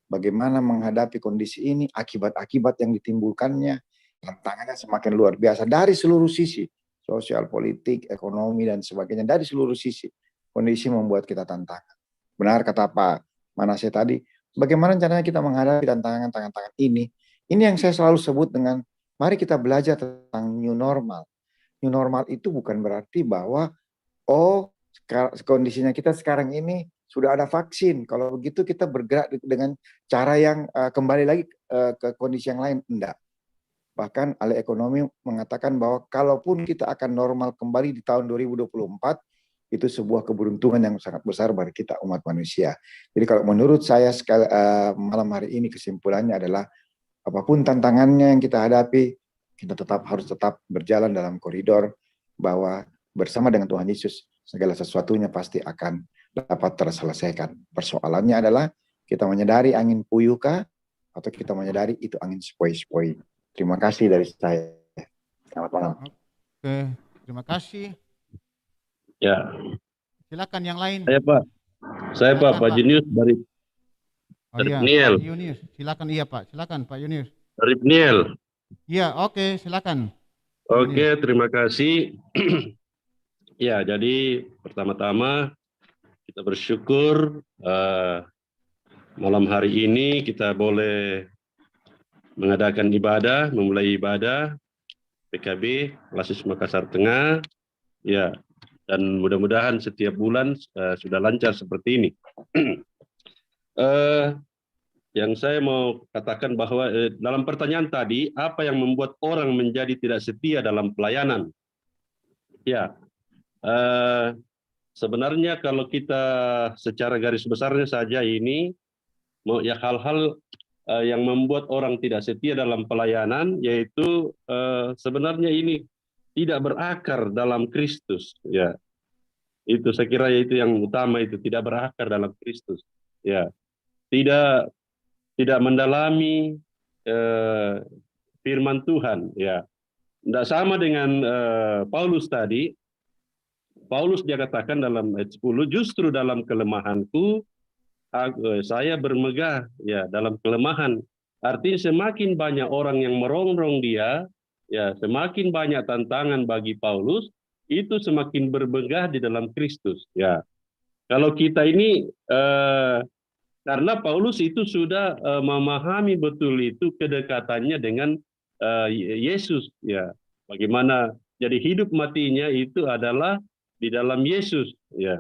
Bagaimana menghadapi kondisi ini, akibat-akibat yang ditimbulkannya, tantangannya semakin luar biasa dari seluruh sisi, sosial, politik, ekonomi, dan sebagainya, dari seluruh sisi. Kondisi membuat kita tantangan. Benar kata Pak Manasya tadi, bagaimana caranya kita menghadapi tantangan-tantangan ini? Ini yang saya selalu sebut dengan, mari kita belajar tentang new normal. New normal itu bukan berarti bahwa, kondisinya kita sekarang ini sudah ada vaksin. Kalau begitu kita bergerak dengan cara yang kembali lagi ke kondisi yang lain. Enggak. Bahkan ahli ekonomi mengatakan bahwa kalaupun kita akan normal kembali di tahun 2024, itu sebuah keberuntungan yang sangat besar bagi kita umat manusia. Jadi kalau menurut saya malam hari ini kesimpulannya adalah apapun tantangannya yang kita hadapi, kita harus tetap berjalan dalam koridor bahwa bersama dengan Tuhan Yesus segala sesuatunya pasti akan dapat terselesaikan. Persoalannya adalah kita menyadari angin puyuh kah atau kita menyadari itu angin sepoi-sepoi. Terima kasih dari saya. Selamat malam. Oke, terima kasih. Ya. Silakan yang lain. Saya Pak Junius dari Pak Yunius. Silakan silakan Pak Yunius. Dari Pniel. Iya, oke, silakan. Oke, terima kasih. Ya, jadi pertama-tama kita bersyukur malam hari ini kita boleh mengadakan ibadah, memulai ibadah PKB Lasis Makassar Tengah, ya, dan mudah-mudahan setiap bulan sudah lancar seperti ini. Yang saya mau katakan bahwa dalam pertanyaan tadi, apa yang membuat orang menjadi tidak setia dalam pelayanan? Ya, sebenarnya kalau kita secara garis besarnya saja ini, ya hal-hal yang membuat orang tidak setia dalam pelayanan, yaitu sebenarnya ini tidak berakar dalam Kristus. Ya, itu saya kira itu yang utama, itu tidak berakar dalam Kristus. Ya, tidak mendalami firman Tuhan. Ya, tidak sama dengan Paulus tadi. Paulus dia katakan dalam ayat 10, justru dalam kelemahanku saya bermegah, ya, dalam kelemahan. Artinya semakin banyak orang yang merongrong dia, ya, semakin banyak tantangan bagi Paulus, itu semakin bermegah di dalam Kristus. Ya, kalau kita ini karena Paulus itu sudah memahami betul itu kedekatannya dengan Yesus, ya, bagaimana jadi hidup matinya itu adalah di dalam Yesus, ya.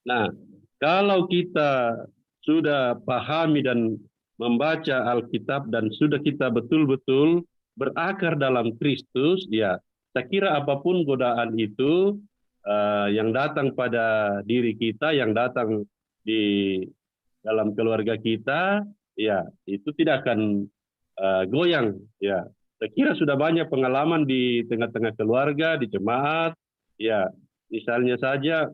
Nah, kalau kita sudah pahami dan membaca Alkitab dan sudah kita betul-betul berakar dalam Kristus, ya, saya kira apapun godaan itu yang datang pada diri kita, yang datang di dalam keluarga kita, ya, itu tidak akan goyang, ya. Saya kira sudah banyak pengalaman di tengah-tengah keluarga, di jemaat, ya. Misalnya saja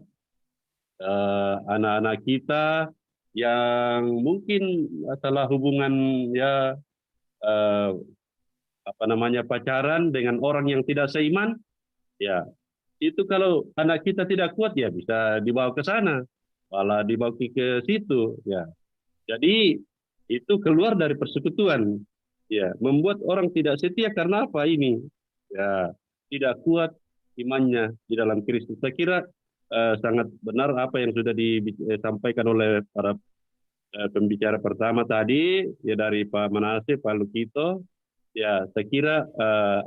anak-anak kita yang mungkin masalah hubungan, ya, pacaran dengan orang yang tidak seiman, ya, itu kalau anak kita tidak kuat, ya bisa dibawa ke sana, malah dibawa ke situ, ya. Jadi itu keluar dari persekutuan, ya, membuat orang tidak setia karena apa ini? Ya, tidak kuat imannya di dalam Kristus. Saya kira sangat benar apa yang sudah disampaikan oleh para pembicara pertama tadi, ya, dari Pak Manasya, Pak Lukito. Ya, saya kira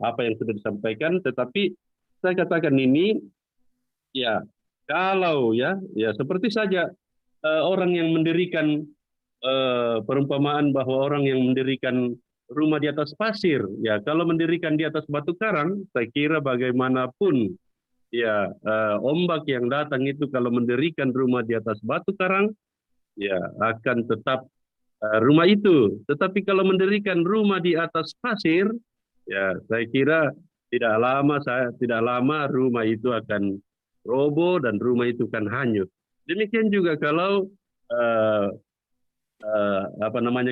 apa yang sudah disampaikan, tetapi saya katakan ini, ya, kalau ya seperti saja orang yang mendirikan perumpamaan bahwa orang yang mendirikan rumah di atas pasir. Ya, kalau mendirikan di atas batu karang, saya kira bagaimanapun ya ombak yang datang itu kalau mendirikan rumah di atas batu karang, ya akan tetap rumah itu. Tetapi kalau mendirikan rumah di atas pasir, ya saya kira tidak lama rumah itu akan roboh dan rumah itu akan hanyut. Demikian juga kalau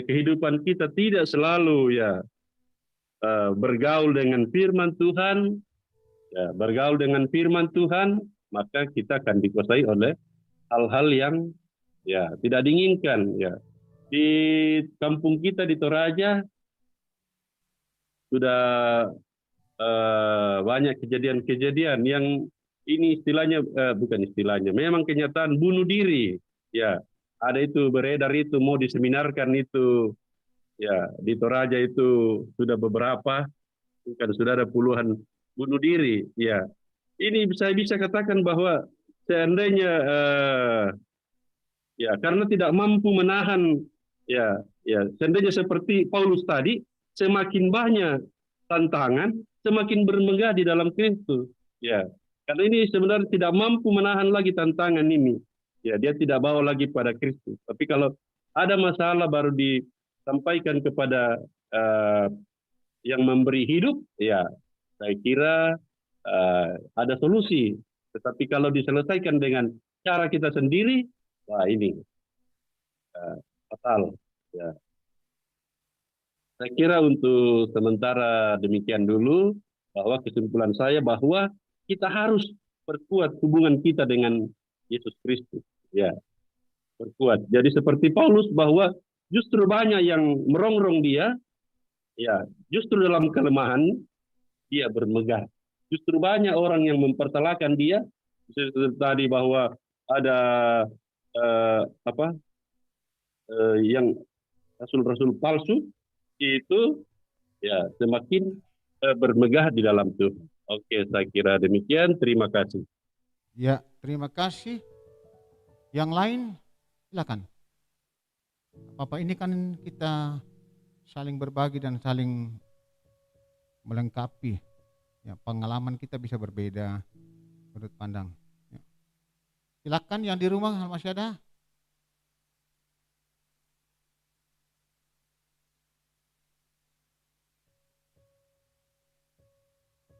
kehidupan kita tidak selalu ya bergaul dengan firman Tuhan, ya, bergaul dengan firman Tuhan, maka kita akan dikuasai oleh hal-hal yang ya tidak diinginkan. Ya, di kampung kita di Toraja sudah banyak kejadian-kejadian yang ini istilahnya bukan istilahnya, memang kenyataan bunuh diri. Ya, ada itu beredar itu mau diseminarkan itu. Ya, di Toraja itu sudah beberapa, bukan sudah ada puluhan bunuh diri. Ya, ini saya bisa katakan bahwa seandainya ya karena tidak mampu menahan seandainya seperti Paulus tadi, semakin banyak tantangan, semakin bermegah di dalam Kristus. Ya, karena ini sebenarnya tidak mampu menahan lagi tantangan ini. Ya, dia tidak bawa lagi pada Kristus. Tapi kalau ada masalah baru disampaikan kepada yang memberi hidup, ya saya kira ada solusi. Tetapi kalau diselesaikan dengan cara kita sendiri, wah ini fatal. Ya. Saya kira untuk sementara demikian dulu, bahwa kesimpulan saya bahwa kita harus perkuat hubungan kita dengan Yesus Kristus. Ya, perkuat. Jadi seperti Paulus bahwa justru banyak yang merongrong dia, ya, justru dalam kelemahan dia bermegah. Justru banyak orang yang mempersalahkan dia, seperti tadi bahwa ada yang rasul-rasul palsu itu ya semakin bermegah di dalam Tuhan. Oke, saya kira demikian. Terima kasih. Ya, terima kasih. Yang lain, silakan. Bapak, ini kan kita saling berbagi dan saling melengkapi. Ya, pengalaman kita bisa berbeda menurut pandang. Ya. Silakan yang di rumah masih ada.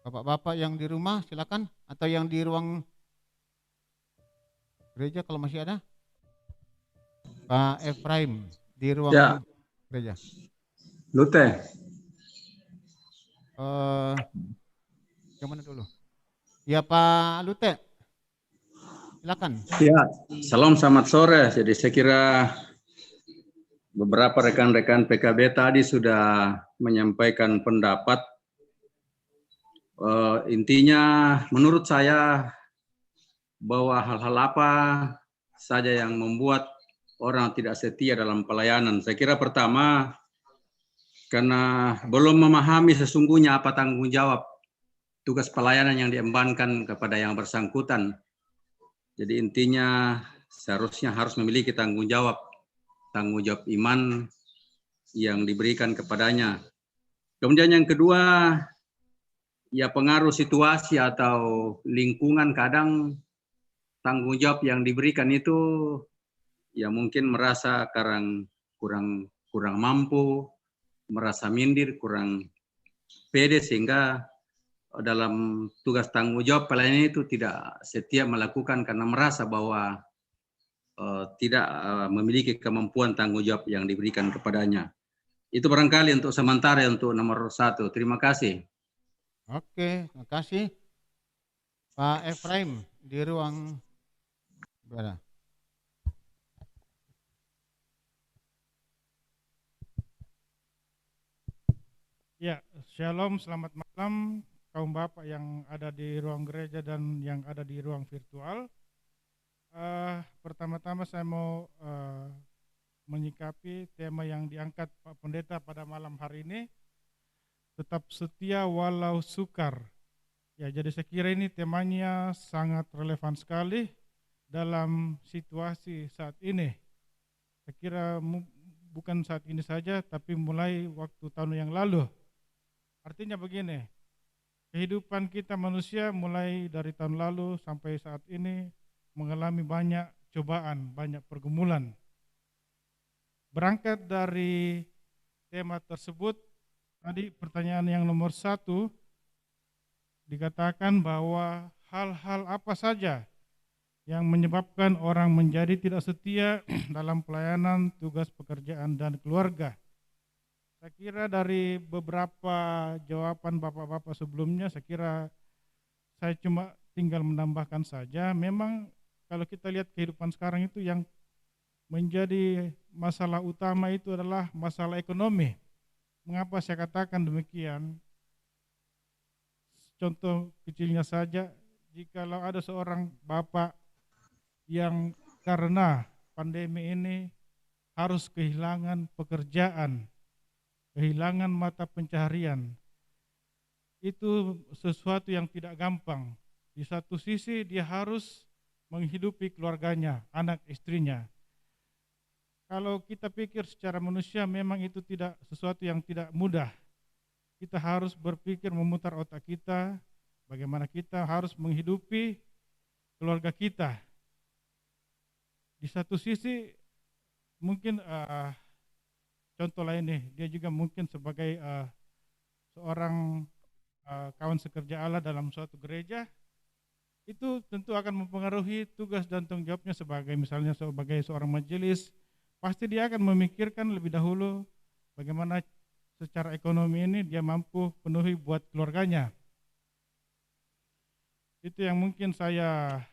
Bapak-bapak yang di rumah silakan, atau yang di ruang gereja kalau masih ada. Pak Efraim di ruang gereja. Lute. Yang mana dulu? Ya Pak Lute, silakan. Ya, salam selamat sore. Jadi saya kira beberapa rekan-rekan PKB tadi sudah menyampaikan pendapat. Intinya menurut saya bahwa hal-hal apa saja yang membuat orang tidak setia dalam pelayanan. Saya kira pertama karena belum memahami sesungguhnya apa tanggung jawab tugas pelayanan yang diembankan kepada yang bersangkutan. Jadi intinya seharusnya harus memiliki tanggung jawab iman yang diberikan kepadanya. Kemudian yang kedua, ya pengaruh situasi atau lingkungan, kadang tanggung jawab yang diberikan itu ya mungkin merasa kurang mampu, merasa minder, kurang pede, sehingga dalam tugas tanggung jawab pelayanan itu tidak setia melakukan karena merasa bahwa tidak memiliki kemampuan tanggung jawab yang diberikan kepadanya. Itu barangkali untuk sementara untuk nomor 1. Terima kasih. Oke, terima kasih. Pak Efraim di ruang berada. Ya, shalom, selamat malam kaum bapak yang ada di ruang gereja dan yang ada di ruang virtual. Pertama-tama saya mau menyikapi tema yang diangkat Pak Pendeta pada malam hari ini, tetap setia walau sukar. Ya, jadi saya kira ini temanya sangat relevan sekali dalam situasi saat ini. Saya kira bukan saat ini saja, tapi mulai waktu tahun yang lalu. Artinya begini, kehidupan kita manusia mulai dari tahun lalu sampai saat ini mengalami banyak cobaan, banyak pergumulan. Berangkat dari tema tersebut, tadi pertanyaan yang nomor 1, dikatakan bahwa hal-hal apa saja yang menyebabkan orang menjadi tidak setia dalam pelayanan, tugas pekerjaan, dan keluarga. Saya kira dari beberapa jawaban bapak-bapak sebelumnya, saya kira saya cuma tinggal menambahkan saja, memang kalau kita lihat kehidupan sekarang itu yang menjadi masalah utama itu adalah masalah ekonomi. Mengapa saya katakan demikian? Contoh kecilnya saja, jikalau ada seorang bapak yang karena pandemi ini harus kehilangan pekerjaan, kehilangan mata pencaharian, itu sesuatu yang tidak gampang. Di satu sisi dia harus menghidupi keluarganya, anak istrinya. Kalau kita pikir secara manusia memang itu tidak sesuatu yang tidak mudah. Kita harus berpikir, memutar otak kita, bagaimana kita harus menghidupi keluarga kita. Di satu sisi mungkin contoh lain nih, dia juga mungkin sebagai seorang kawan sekerja Allah dalam suatu gereja, itu tentu akan mempengaruhi tugas dan tanggung jawabnya sebagai misalnya sebagai seorang majelis. Pasti dia akan memikirkan lebih dahulu bagaimana secara ekonomi ini dia mampu penuhi buat keluarganya. Itu yang mungkin saya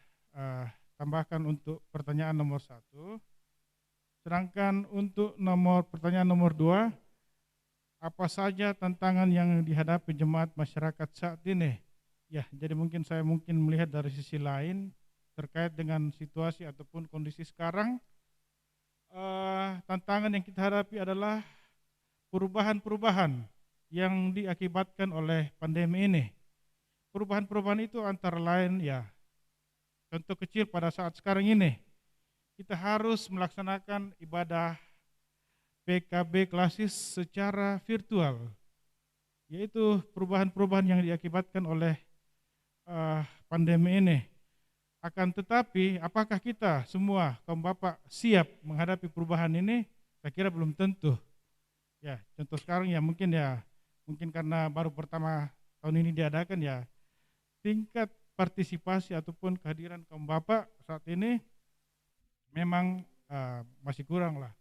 tambahkan untuk pertanyaan nomor 1. Sedangkan untuk pertanyaan nomor 2, apa saja tantangan yang dihadapi jemaat masyarakat saat ini? Ya, jadi mungkin saya melihat dari sisi lain terkait dengan situasi ataupun kondisi sekarang. Tantangan yang kita hadapi adalah perubahan-perubahan yang diakibatkan oleh pandemi ini. Perubahan-perubahan itu antara lain ya, contoh kecil pada saat sekarang ini, kita harus melaksanakan ibadah PKB klasis secara virtual, yaitu perubahan-perubahan yang diakibatkan oleh pandemi ini. Akan tetapi, apakah kita semua kaum bapak siap menghadapi perubahan ini? Saya kira belum tentu. Ya, contoh sekarang ya mungkin karena baru pertama tahun ini diadakan ya, tingkat partisipasi ataupun kehadiran kaum bapak saat ini memang masih kurang lah.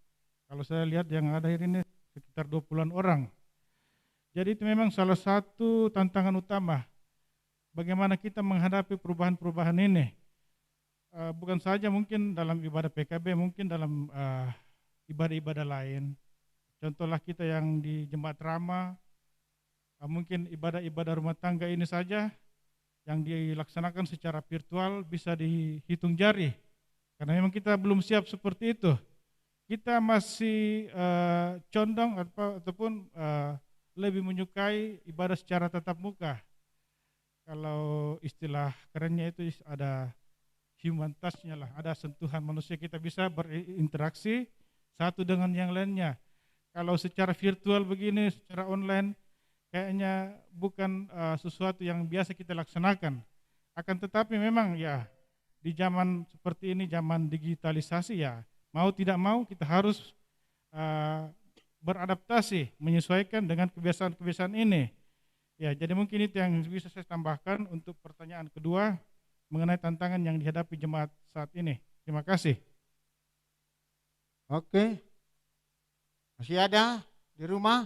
Kalau saya lihat yang ada ini sekitar 20-an orang. Jadi itu memang salah satu tantangan utama. Bagaimana kita menghadapi perubahan-perubahan ini. Bukan saja mungkin dalam ibadah PKB, mungkin dalam ibadah-ibadah lain. Contohlah kita yang di Jemaat Rama, mungkin ibadah-ibadah rumah tangga ini saja yang dilaksanakan secara virtual bisa dihitung jari. Karena memang kita belum siap seperti itu. Kita masih condong ataupun lebih menyukai ibadah secara tatap muka. Kalau istilah kerennya itu ada human touch-nya lah, ada sentuhan manusia, kita bisa berinteraksi satu dengan yang lainnya. Kalau secara virtual begini, secara online, kayaknya bukan sesuatu yang biasa kita laksanakan. Akan tetapi memang ya, di zaman seperti ini, zaman digitalisasi ya, mau tidak mau kita harus beradaptasi, menyesuaikan dengan kebiasaan-kebiasaan ini. Ya, jadi mungkin itu yang bisa saya tambahkan untuk pertanyaan kedua, mengenai tantangan yang dihadapi jemaat saat ini. Terima kasih. Oke. Masih ada di rumah?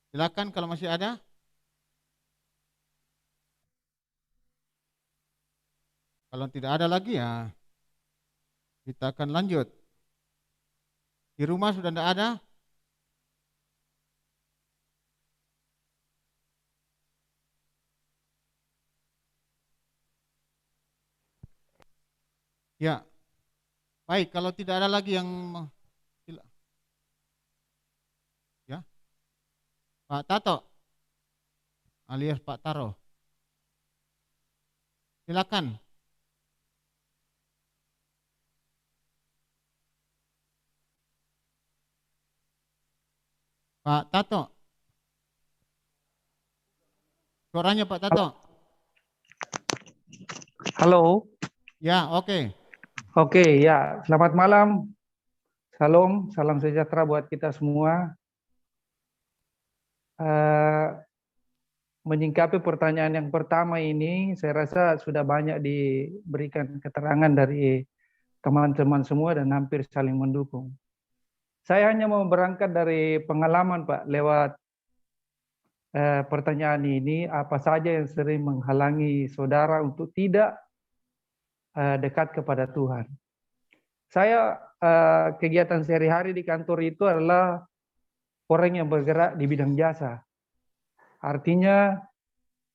Silakan kalau masih ada. Kalau tidak ada lagi ya kita akan lanjut. Di rumah sudah tidak ada? Ya, baik. Kalau tidak ada lagi yang, ya, Pak Tato, alias Pak Taro. Silakan. Pak Tato. Suaranya Pak Tato. Halo. Ya, oke. Oke, ya. Selamat malam. Salam, salam sejahtera buat kita semua. Menyingkapi pertanyaan yang pertama ini, saya rasa sudah banyak diberikan keterangan dari teman-teman semua dan hampir saling mendukung. Saya hanya mau berangkat dari pengalaman, Pak, lewat pertanyaan ini, apa saja yang sering menghalangi saudara untuk tidak dekat kepada Tuhan. Saya kegiatan sehari-hari di kantor itu adalah orang yang bergerak di bidang jasa. Artinya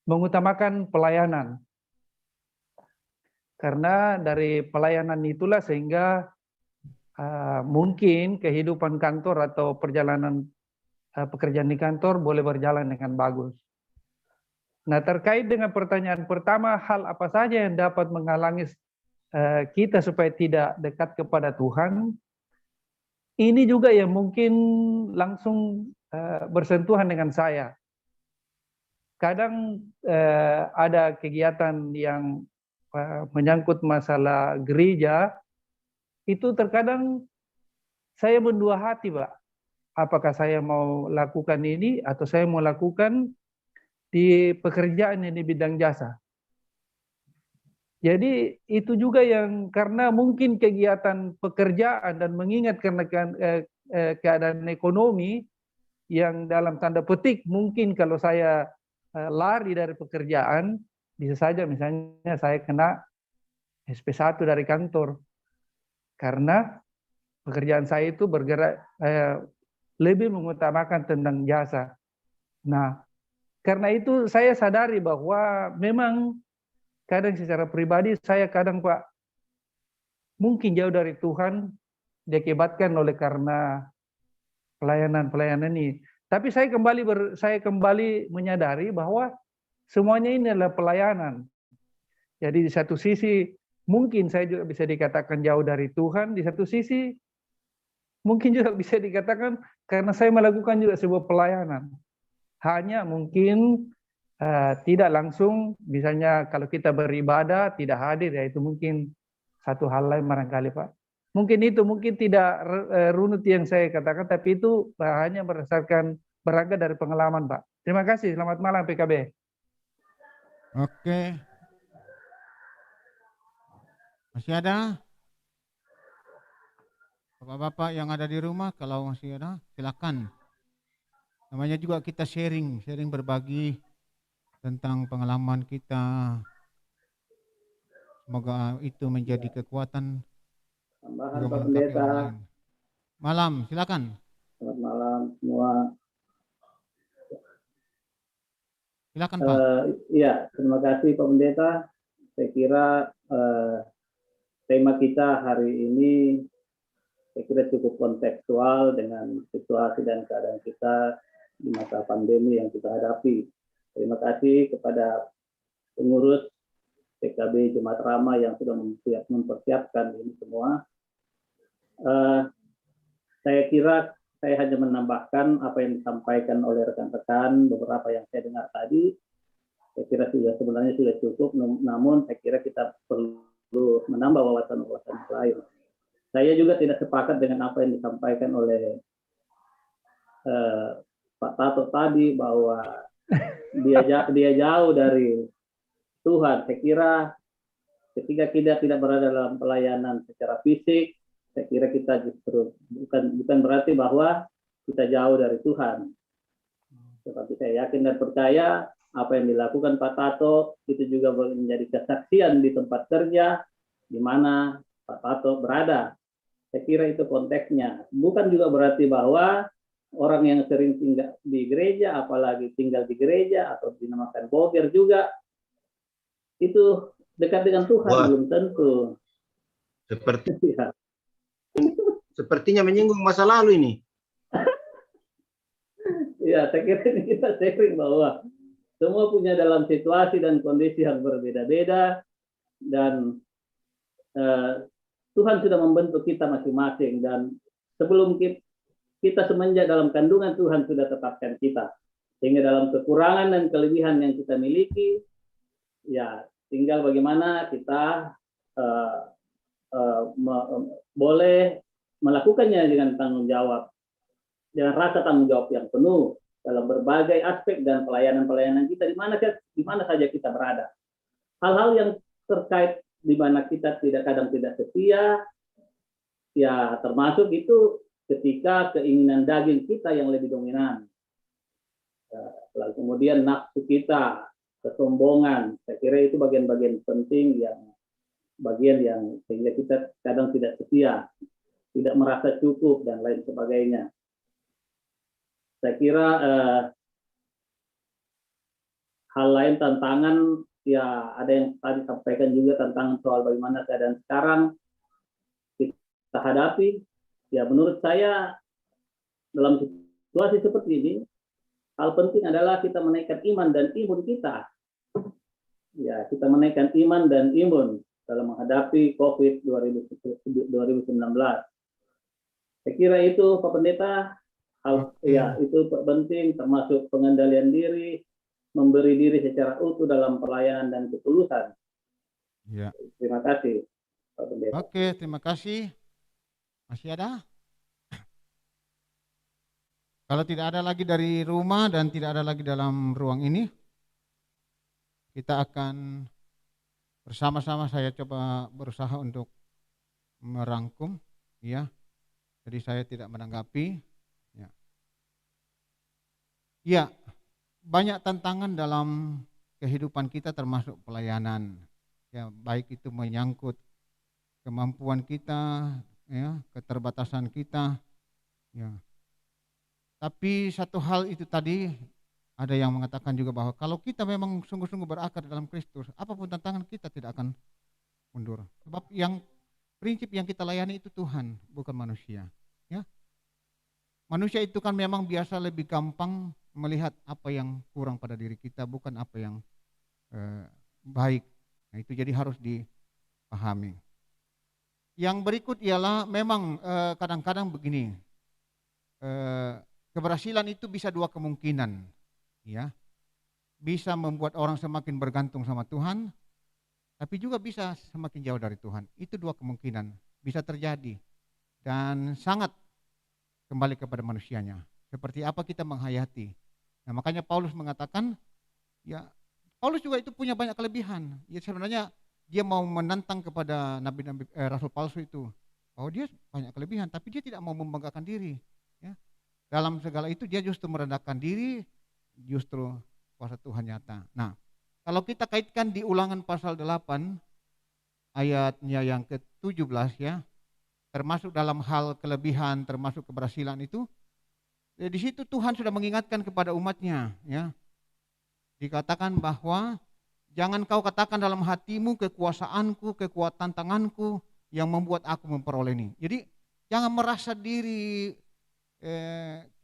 mengutamakan pelayanan. Karena dari pelayanan itulah sehingga mungkin kehidupan kantor atau perjalanan pekerjaan di kantor boleh berjalan dengan bagus. Nah, terkait dengan pertanyaan pertama, hal apa saja yang dapat menghalangi kita supaya tidak dekat kepada Tuhan, ini juga yang mungkin langsung bersentuhan dengan saya. Kadang ada kegiatan yang menyangkut masalah gereja, itu terkadang saya berdua hati, Pak. Apakah saya mau lakukan ini atau saya mau lakukan di pekerjaan yang di bidang jasa. Jadi itu juga yang karena mungkin kegiatan pekerjaan dan mengingat karena keadaan ekonomi yang dalam tanda petik mungkin kalau saya lari dari pekerjaan, bisa saja misalnya saya kena SP1 dari kantor. Karena pekerjaan saya itu bergerak lebih mengutamakan tentang jasa. Nah, karena itu saya sadari bahwa memang kadang secara pribadi saya kadang, Pak, mungkin jauh dari Tuhan diakibatkan oleh karena pelayanan ini. Tapi saya kembali menyadari bahwa semuanya ini adalah pelayanan. Jadi di satu sisi mungkin saya juga bisa dikatakan jauh dari Tuhan, di satu sisi mungkin juga bisa dikatakan karena saya melakukan juga sebuah pelayanan. Hanya mungkin tidak langsung, misalnya kalau kita beribadah tidak hadir, ya itu mungkin satu hal lain barangkali, Pak. Mungkin itu, mungkin tidak runut yang saya katakan, tapi itu hanya berdasarkan berangkat dari pengalaman, Pak. Terima kasih, selamat malam PKB. Oke. Masih ada? Bapak-bapak yang ada di rumah, kalau masih ada, silakan. Namanya juga kita sharing berbagi tentang pengalaman kita. Semoga itu menjadi kekuatan. Tambahan Pak Pendeta. Malam, silakan. Selamat malam semua. Silakan Pak. Iya, terima kasih Pak Pendeta. Saya kira tema kita hari ini saya kira cukup kontekstual dengan situasi dan keadaan kita di masa pandemi yang kita hadapi. Terima kasih kepada pengurus PKB Jemaat Rama yang sudah mempersiapkan ini semua. Saya kira saya hanya menambahkan apa yang disampaikan oleh rekan-rekan, beberapa yang saya dengar tadi. Saya kira sebenarnya sudah cukup, namun saya kira kita perlu menambah wawasan-wawasan lain. Saya juga tidak sepakat dengan apa yang disampaikan oleh Pak Tato tadi bahwa dia jauh dari Tuhan. Saya kira ketika kita tidak berada dalam pelayanan secara fisik, saya kira kita justru bukan berarti bahwa kita jauh dari Tuhan. Tetapi saya yakin dan percaya apa yang dilakukan Pak Tato itu juga menjadi kesaksian di tempat kerja di mana Pak Tato berada. Saya kira itu konteksnya. Bukan juga berarti bahwa orang yang sering tinggal di gereja, apalagi tinggal di gereja atau dinamakan boger juga, itu dekat dengan Tuhan. Wah, belum tentu. Sepertinya menyinggung masa lalu ini. Ya, saya kira ini kita sharing bahwa semua punya dalam situasi dan kondisi yang berbeda-beda. dan Tuhan sudah membentuk kita masing-masing, dan sebelum kita semenjak dalam kandungan Tuhan sudah tetapkan kita, sehingga dalam kekurangan dan kelebihan yang kita miliki, ya tinggal bagaimana kita boleh melakukannya dengan tanggung jawab, dengan rasa tanggung jawab yang penuh dalam berbagai aspek dan pelayanan-pelayanan kita di mana saja kita berada. Hal-hal yang terkait di mana kita kadang tidak setia, ya termasuk itu ketika keinginan daging kita yang lebih dominan. Lalu kemudian nafsu kita, kesombongan, saya kira itu bagian-bagian penting yang sehingga kita kadang tidak setia, tidak merasa cukup dan lain sebagainya. Saya kira hal lain tantangan, ya ada yang tadi sampaikan juga tantangan soal bagaimana keadaan sekarang kita hadapi. Ya menurut saya dalam situasi seperti ini, hal penting adalah kita menaikkan iman dan imun kita. Ya, kita menaikkan iman dan imun dalam menghadapi COVID 2019. Saya kira itu Pak Pendeta, ya itu penting, termasuk pengendalian diri, memberi diri secara utuh dalam pelayanan dan ketulusan. Ya. Terima kasih Pak Pendeta. Oke, terima kasih. Masih ada? Kalau tidak ada lagi dari rumah dan tidak ada lagi dalam ruang ini, kita akan bersama-sama, saya coba berusaha untuk merangkum, ya. Jadi saya tidak menanggapi, ya. Ya, banyak tantangan dalam kehidupan kita termasuk pelayanan, ya, baik itu menyangkut kemampuan kita, ya, keterbatasan kita, ya. Tapi satu hal itu tadi, ada yang mengatakan juga bahwa kalau kita memang sungguh-sungguh berakar dalam Kristus, apapun tantangan kita tidak akan mundur. Sebab prinsip yang kita layani itu Tuhan, bukan manusia. Ya, manusia itu kan memang biasa lebih gampang melihat apa yang kurang pada diri kita, bukan apa yang baik. Nah, itu jadi harus dipahami. Yang berikut ialah memang kadang-kadang begini, keberhasilan itu bisa dua kemungkinan, ya, bisa membuat orang semakin bergantung sama Tuhan, tapi juga bisa semakin jauh dari Tuhan. Itu dua kemungkinan bisa terjadi dan sangat kembali kepada manusianya. Seperti apa kita menghayati. Nah, makanya Paulus mengatakan, ya, Paulus juga itu punya banyak kelebihan. Ya, sebenarnya dia mau menantang kepada nabi-nabi rasul palsu itu, bahwa dia banyak kelebihan, tapi dia tidak mau membanggakan diri. Ya. Dalam segala itu dia justru merendahkan diri, justru kuasa Tuhan nyata. Nah, kalau kita kaitkan di Ulangan pasal 8 ayatnya yang ke-17, ya, termasuk dalam hal kelebihan, termasuk keberhasilan itu, ya, di situ Tuhan sudah mengingatkan kepada umatnya, ya. Dikatakan bahwa jangan kau katakan dalam hatimu kekuasaanku, kekuatan tanganku yang membuat aku memperoleh ini. Jadi jangan merasa diri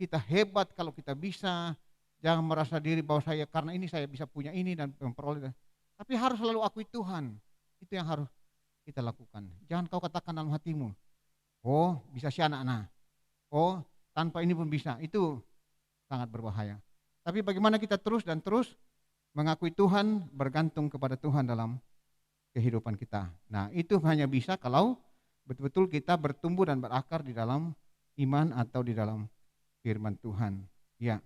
kita hebat kalau kita bisa, jangan merasa diri bahwa saya karena ini saya bisa punya ini dan memperoleh. Tapi harus selalu akui Tuhan. Itu yang harus kita lakukan. Jangan kau katakan dalam hatimu, oh bisa si anak-anak, oh tanpa ini pun bisa. Itu sangat berbahaya. Tapi bagaimana kita terus mengakui Tuhan, bergantung kepada Tuhan dalam kehidupan kita. Nah, itu hanya bisa kalau betul-betul kita bertumbuh dan berakar di dalam iman atau di dalam firman Tuhan. Ya.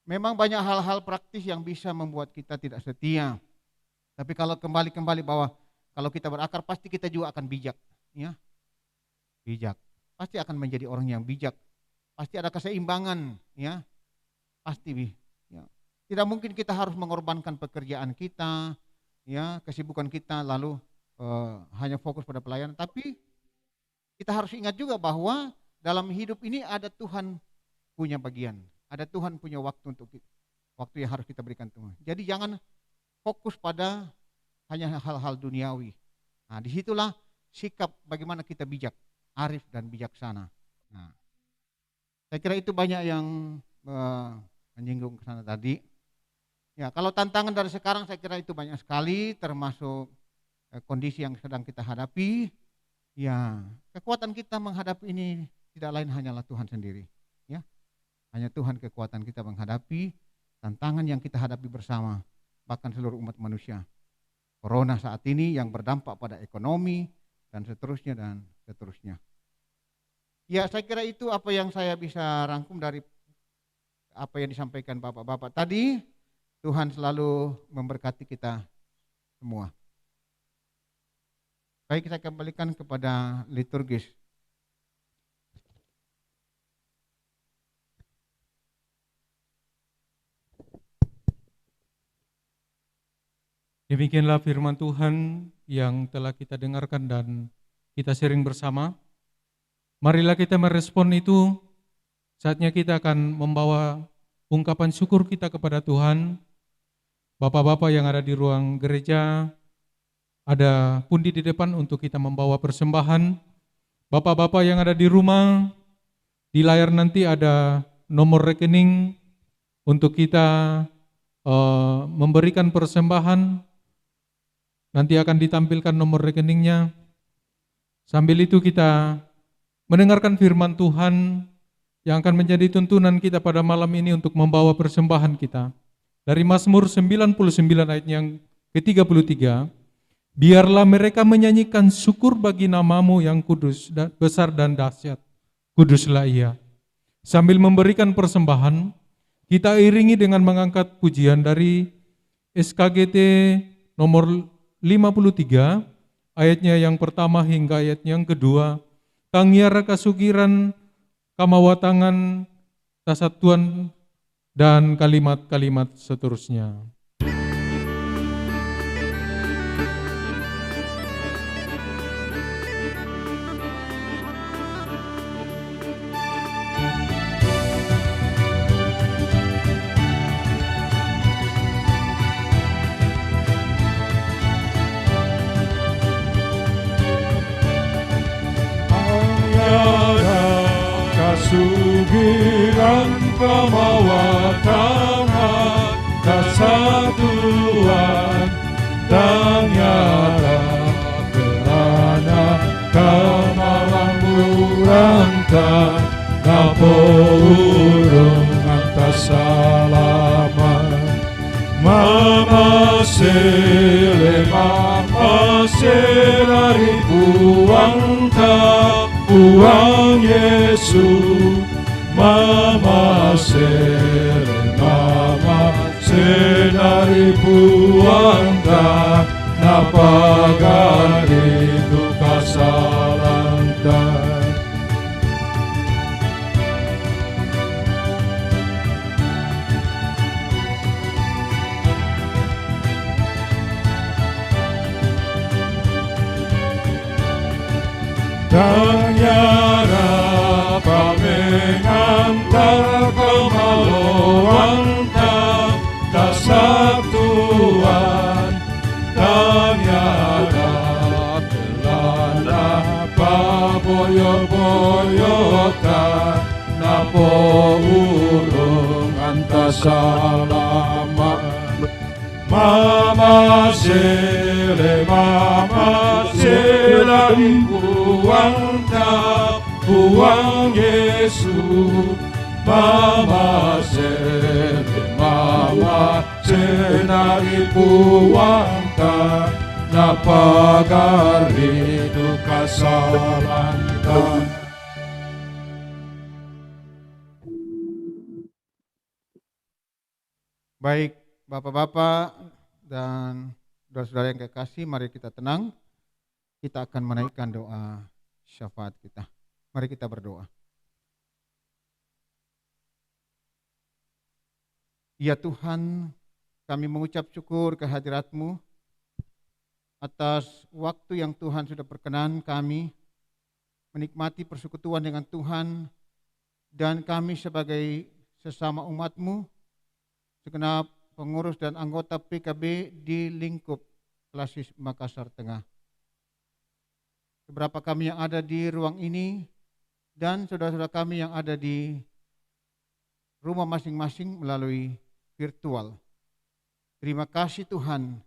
Memang banyak hal-hal praktis yang bisa membuat kita tidak setia. Tapi kalau kembali bahwa kalau kita berakar pasti kita juga akan bijak, ya. Bijak. Pasti akan menjadi orang yang bijak. Pasti ada keseimbangan, ya. Pasti, ya. Tidak mungkin kita harus mengorbankan pekerjaan kita, ya, kesibukan kita lalu hanya fokus pada pelayanan, tapi kita harus ingat juga bahwa dalam hidup ini ada Tuhan punya bagian, ada Tuhan punya waktu yang harus kita berikan Tuhan. Jadi jangan fokus pada hanya hal-hal duniawi. Nah, disitulah sikap bagaimana kita bijak, arif dan bijaksana. Nah, saya kira itu banyak yang menyinggung ke sana tadi. Ya, kalau tantangan dari sekarang saya kira itu banyak sekali, termasuk kondisi yang sedang kita hadapi, ya kekuatan kita menghadapi ini tidak lain hanyalah Tuhan sendiri. Ya, hanya Tuhan kekuatan kita menghadapi tantangan yang kita hadapi bersama, bahkan seluruh umat manusia. Corona saat ini yang berdampak pada ekonomi dan seterusnya dan seterusnya. Ya, saya kira itu apa yang saya bisa rangkum dari apa yang disampaikan Bapak-bapak tadi. Tuhan selalu memberkati kita semua. Baik, saya kembalikan kepada liturgis. Demikianlah firman Tuhan yang telah kita dengarkan dan kita sharing bersama. Marilah kita merespon itu. Saatnya kita akan membawa ungkapan syukur kita kepada Tuhan. Bapak-bapak yang ada di ruang gereja, ada pundi di depan untuk kita membawa persembahan. Bapak-bapak yang ada di rumah, di layar nanti ada nomor rekening untuk kita memberikan persembahan. Nanti akan ditampilkan nomor rekeningnya. Sambil itu kita mendengarkan firman Tuhan yang akan menjadi tuntunan kita pada malam ini untuk membawa persembahan kita. Dari Mazmur 99 ayat yang ke-33, biarlah mereka menyanyikan syukur bagi namamu yang kudus, besar dan dahsyat. Kuduslah ia. Sambil memberikan persembahan, kita iringi dengan mengangkat pujian dari SKGT nomor 53, ayatnya yang pertama hingga ayatnya yang kedua. Tangiara kasugiran, kamawatangan, tasatuan, dan kalimat-kalimat seterusnya. Kasugiran kamawatangan kesatuan dan nyata kerana kamalamurangkan napurung atas salaman mama dari buang tak buang Yesus mama dari buang tak napagari duka salantan dan nyara pamengantar kemauan tak satuan dan nyara telana paboyo-boyotan napo urung antas salaman mama sele buang tak buang Yesus mama senari buang tak napagari duka salantan. Baik, Bapak-bapak dan saudara-saudara yang kekasih, mari kita tenang. Kita akan menaikkan doa syafaat kita. Mari kita berdoa. Ya Tuhan, kami mengucap syukur kehadirat-Mu atas waktu yang Tuhan sudah berkenan kami menikmati persekutuan dengan Tuhan, dan kami sebagai sesama umat-Mu, segenap pengurus dan anggota PKB di lingkup Klasis Makassar Tengah. Beberapa kami yang ada di ruang ini dan saudara-saudara kami yang ada di rumah masing-masing melalui virtual. Terima kasih Tuhan,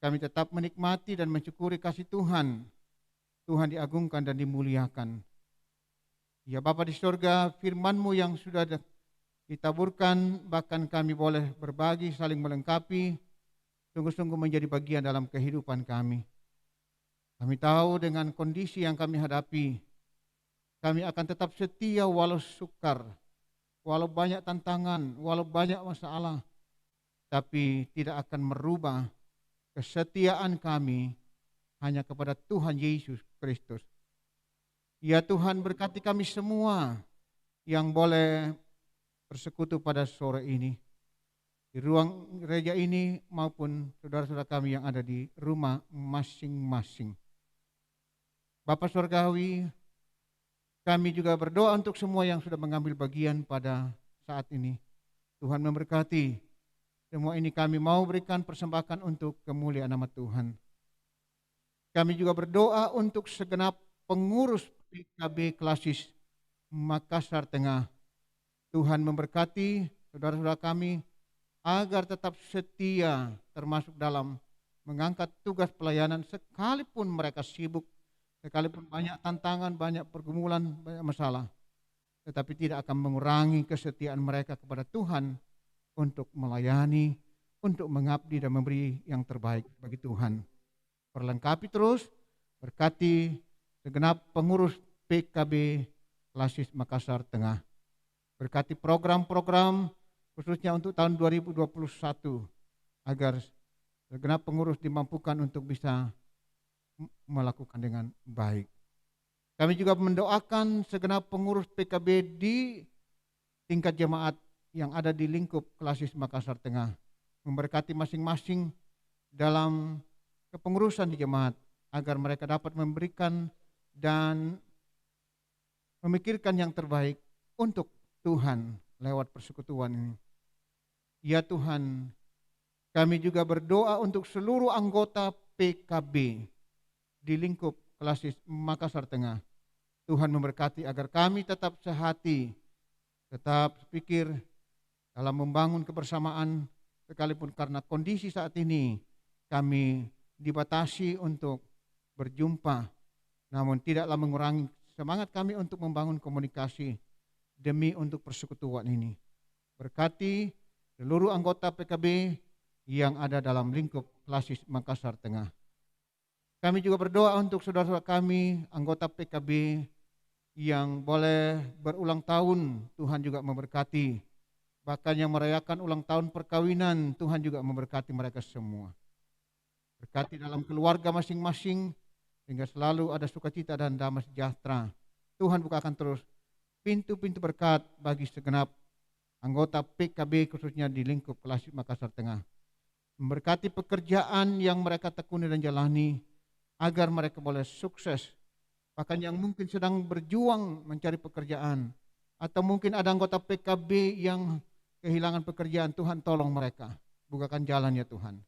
kami tetap menikmati dan mensyukuri kasih Tuhan. Tuhan diagungkan dan dimuliakan. Ya Bapa di surga, firman-Mu yang sudah ditaburkan, bahkan kami boleh berbagi, saling melengkapi, sungguh-sungguh menjadi bagian dalam kehidupan kami. Kami tahu dengan kondisi yang kami hadapi, kami akan tetap setia walau sukar, walau banyak tantangan, walau banyak masalah, tapi tidak akan merubah kesetiaan kami hanya kepada Tuhan Yesus Kristus. Ya Tuhan, berkati kami semua yang boleh bersekutu pada sore ini, di ruang gereja ini maupun saudara-saudara kami yang ada di rumah masing-masing. Bapa Surgawi, kami juga berdoa untuk semua yang sudah mengambil bagian pada saat ini. Tuhan memberkati. Semua ini kami mau berikan persembahan untuk kemuliaan nama Tuhan. Kami juga berdoa untuk segenap pengurus PKB Klasis Makassar Tengah. Tuhan memberkati saudara-saudara kami agar tetap setia termasuk dalam mengangkat tugas pelayanan sekalipun mereka sibuk, sekalipun banyak tantangan, banyak pergumulan, banyak masalah. Tetapi tidak akan mengurangi kesetiaan mereka kepada Tuhan untuk melayani, untuk mengabdi dan memberi yang terbaik bagi Tuhan. Perlengkapi terus, berkati segenap pengurus PKB Klasis Makassar Tengah. Berkati program-program khususnya untuk tahun 2021 agar segenap pengurus dimampukan untuk bisa melakukan dengan baik. Kami juga mendoakan segenap pengurus PKB di tingkat jemaat yang ada di lingkup Klasis Makassar Tengah, memberkati masing-masing dalam kepengurusan di jemaat agar mereka dapat memberikan dan memikirkan yang terbaik untuk Tuhan lewat persekutuan ini. Ya Tuhan, kami juga berdoa untuk seluruh anggota PKB di lingkup Klasis Makassar Tengah. Tuhan memberkati agar kami tetap sehati, tetap pikir dalam membangun kebersamaan, sekalipun karena kondisi saat ini kami dibatasi untuk berjumpa, namun tidaklah mengurangi semangat kami untuk membangun komunikasi demi untuk persekutuan ini. Berkati seluruh anggota PKB yang ada dalam lingkup Klasis Makassar Tengah. Kami juga berdoa untuk saudara-saudara kami, anggota PKB yang boleh berulang tahun, Tuhan juga memberkati. Bahkan yang merayakan ulang tahun perkawinan, Tuhan juga memberkati mereka semua. Berkati dalam keluarga masing-masing, sehingga selalu ada sukacita dan damai sejahtera. Tuhan bukakan terus pintu-pintu berkat bagi segenap anggota PKB khususnya di lingkup Klasis Makassar Tengah. Memberkati pekerjaan yang mereka tekuni dan jalani agar mereka boleh sukses. Bahkan yang mungkin sedang berjuang mencari pekerjaan atau mungkin ada anggota PKB yang kehilangan pekerjaan, Tuhan tolong mereka. Bukakan jalan ya Tuhan.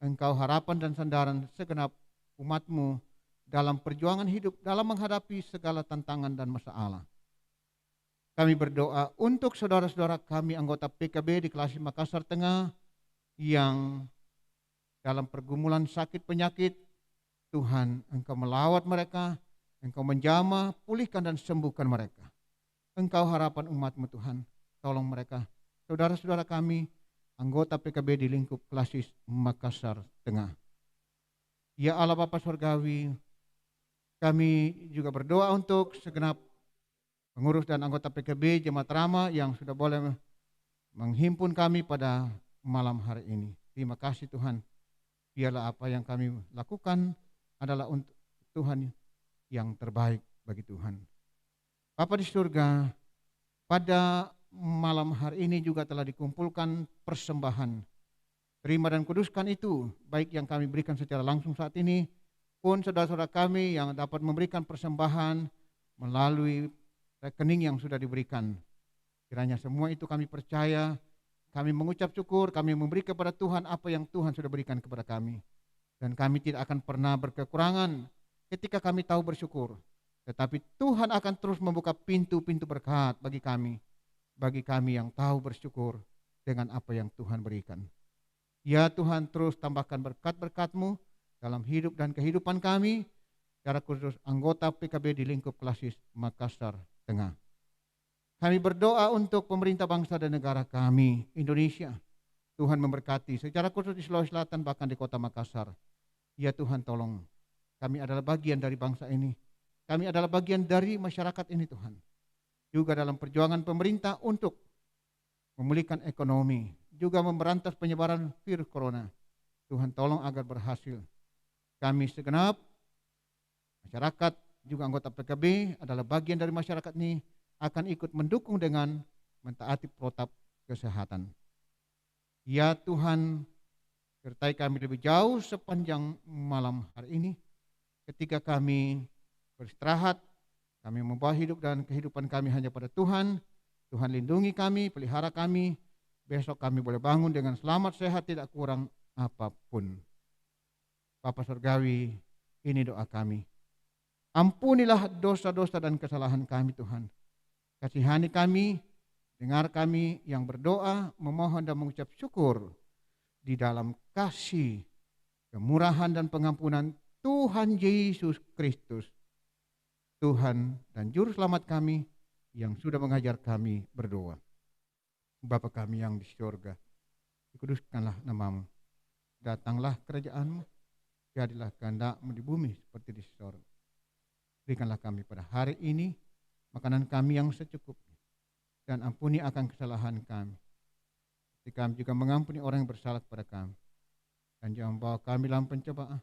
Engkau harapan dan sandaran segenap umat-Mu dalam perjuangan hidup, dalam menghadapi segala tantangan dan masalah. Kami berdoa untuk saudara-saudara kami anggota PKB di Klasis Makassar Tengah yang dalam pergumulan sakit penyakit. Tuhan, Engkau melawat mereka, Engkau menjamah, pulihkan dan sembuhkan mereka. Engkau harapan umat-Mu Tuhan, tolong mereka. Saudara-saudara kami anggota PKB di lingkup Klasis Makassar Tengah. Ya Allah Bapa Surgawi, kami juga berdoa untuk segenap pengurus dan anggota PKB Jemaat Rama yang sudah boleh menghimpun kami pada malam hari ini. Terima kasih Tuhan. Biarlah apa yang kami lakukan adalah untuk Tuhan yang terbaik bagi Tuhan. Bapa di surga, pada malam hari ini juga telah dikumpulkan persembahan. Terima dan kuduskan itu, baik yang kami berikan secara langsung saat ini, pun saudara-saudara kami yang dapat memberikan persembahan melalui rekening yang sudah diberikan. Kiranya semua itu kami percaya, kami mengucap syukur, kami memberi kepada Tuhan apa yang Tuhan sudah berikan kepada kami. Dan kami tidak akan pernah berkekurangan ketika kami tahu bersyukur. Tetapi Tuhan akan terus membuka pintu-pintu berkat bagi kami yang tahu bersyukur dengan apa yang Tuhan berikan. Ya Tuhan, terus tambahkan berkat-berkat-Mu dalam hidup dan kehidupan kami, secara khusus anggota PKB di lingkup Klasis Makassar Tengah. Kami berdoa untuk pemerintah bangsa dan negara kami, Indonesia. Tuhan memberkati, secara khusus di Sulawesi Selatan, bahkan di kota Makassar. Ya Tuhan, tolong. Kami adalah bagian dari bangsa ini. Kami adalah bagian dari masyarakat ini, Tuhan. Juga dalam perjuangan pemerintah untuk memulihkan ekonomi, juga memberantas penyebaran virus corona. Tuhan tolong agar berhasil. Kami segenap masyarakat, juga anggota PKB adalah bagian dari masyarakat ini, akan ikut mendukung dengan mentaati protap kesehatan. Ya Tuhan, sertai kami lebih jauh sepanjang malam hari ini, ketika kami beristirahat, kami membawa hidup dan kehidupan kami hanya pada Tuhan. Tuhan lindungi kami, pelihara kami. Besok kami boleh bangun dengan selamat, sehat, tidak kurang apapun. Bapa Surgawi, ini doa kami. Ampunilah dosa-dosa dan kesalahan kami, Tuhan. Kasihani kami, dengar kami yang berdoa, memohon dan mengucap syukur di dalam kasih, kemurahan dan pengampunan Tuhan Yesus Kristus, Tuhan dan Juru Selamat kami yang sudah mengajar kami berdoa. Bapa kami yang di surga, dikuduskanlah nama-Mu, datanglah kerajaan-Mu, jadilah kehendak-Mu di bumi seperti di surga. Berikanlah kami pada hari ini makanan kami yang secukupnya, dan ampuni akan kesalahan kami, seperti kami juga mengampuni orang yang bersalah kepada kami. Dan jangan bawa kami dalam pencobaan,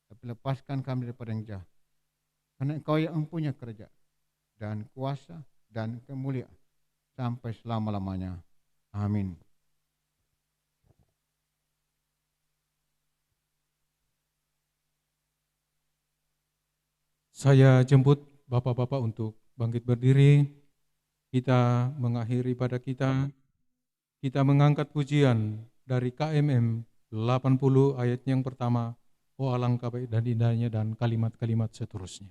tapi lepaskan kami daripada yang jahat. Karena Engkau yang mempunyai kerajaan dan kuasa dan kemuliaan sampai selama-lamanya. Amin. Saya jemput Bapak-Bapak untuk bangkit berdiri. Kita mengakhiri ibadah kita. Kita mengangkat pujian dari KMM 80 ayat yang pertama. Oh alangkah baik dan indahnya, dan kalimat-kalimat seterusnya.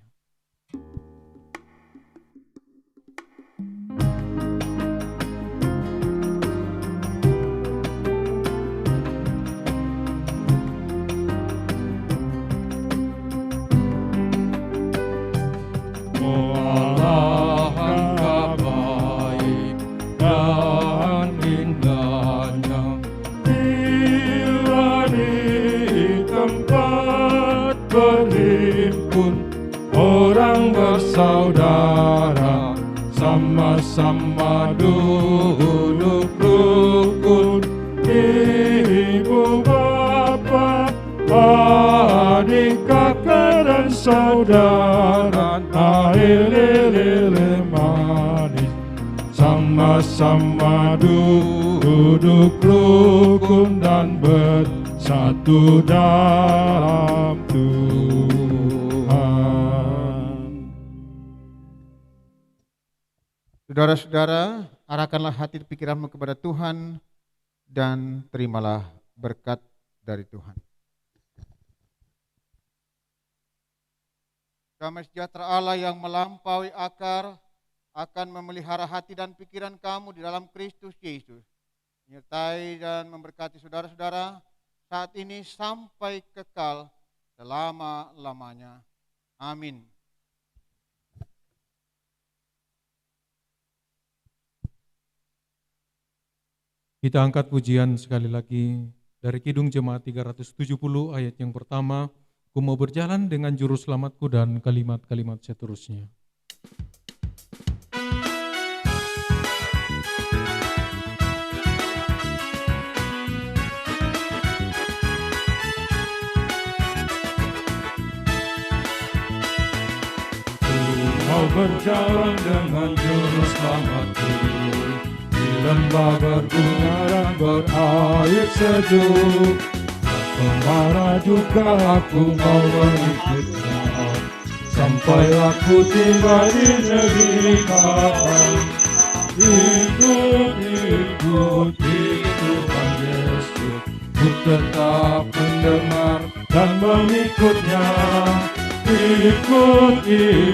Saudara sama-sama duduk rukun, ibu bapa, adik kakak dan saudara, air lele manis, sama-sama duduk rukun dan bersatu dalam Tuhan. Saudara-saudara, arahkanlah hati dan pikiranmu kepada Tuhan dan terimalah berkat dari Tuhan. Damai sejahtera Allah yang melampaui akar akan memelihara hati dan pikiran kamu di dalam Kristus Yesus, menyertai dan memberkati saudara-saudara saat ini sampai kekal selama-lamanya. Amin. Kita angkat pujian sekali lagi dari Kidung Jemaat 370 ayat yang pertama. Ku mau berjalan dengan juru selamatku, dan kalimat-kalimat seterusnya. Ku mau berjalan dengan juru selamatku, lembah berbunga dan berair sejuk. Kemana juga aku mau mengikutnya, sampai aku tiba di negeri Kanaan. Ikut Tuhan Yesus, ku tetap mendengar dan mengikutnya. Ikut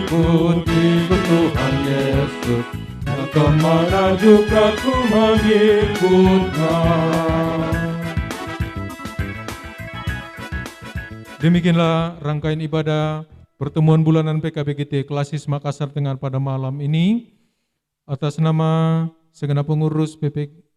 Tuhan Yesus, kemana juga ku mengikutnya. Demikianlah rangkaian ibadah pertemuan bulanan PKBGT Klasis Makassar Tengah pada malam ini. Atas nama segenap pengurus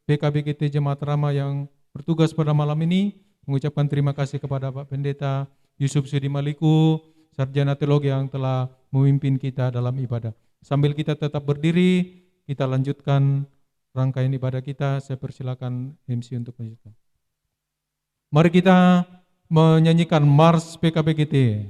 PKBGT Jemaat Rama yang bertugas pada malam ini, mengucapkan terima kasih kepada Pak Pendeta Yusuf Sudi Maliku, Sarjana Teologi yang telah memimpin kita dalam ibadah. Sambil kita tetap berdiri, kita lanjutkan rangkaian ibadah kita. Saya persilakan MC untuk melanjutkan. Mari kita menyanyikan Mars PKBGT.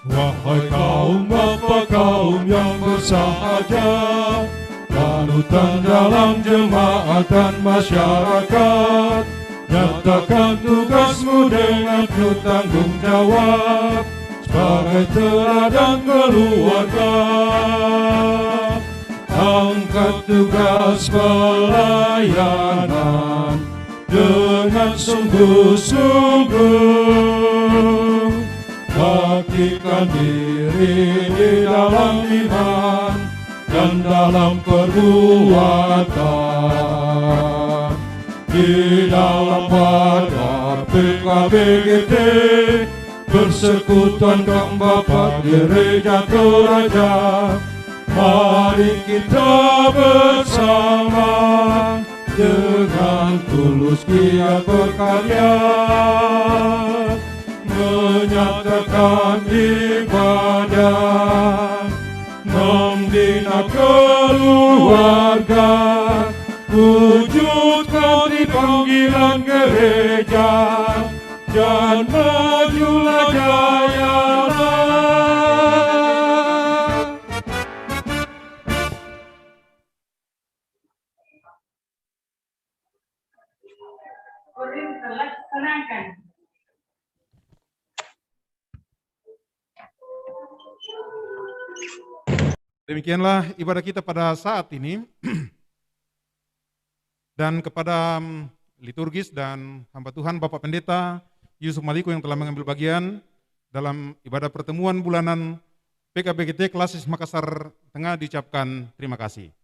Wahai kaum bapa kaum yang bersahaja, panutan dalam jemaat dan masyarakat, nyatakan tugasmu dengan penuh tanggung jawab sebagai teladan keluarga. Angkat tugas pelayanan dengan sungguh-sungguh, baktikan diri di dalam iman dan dalam perbuatan. Di dalam wadah PKBGT, persekutuan kaum bapa gereja Toraja, mari kita bersama dengan tulus giat berkarya, menyatakan ibadah, membina keluarga, wujudkan di panggilan gereja, dan majulah jayalah. Terlaksanakan. Demikianlah ibadah kita pada saat ini. Dan kepada liturgis dan hamba Tuhan Bapak Pendeta Yusuf Maliku yang telah mengambil bagian dalam ibadah pertemuan bulanan PKBGT Klasis Makassar Tengah diucapkan terima kasih.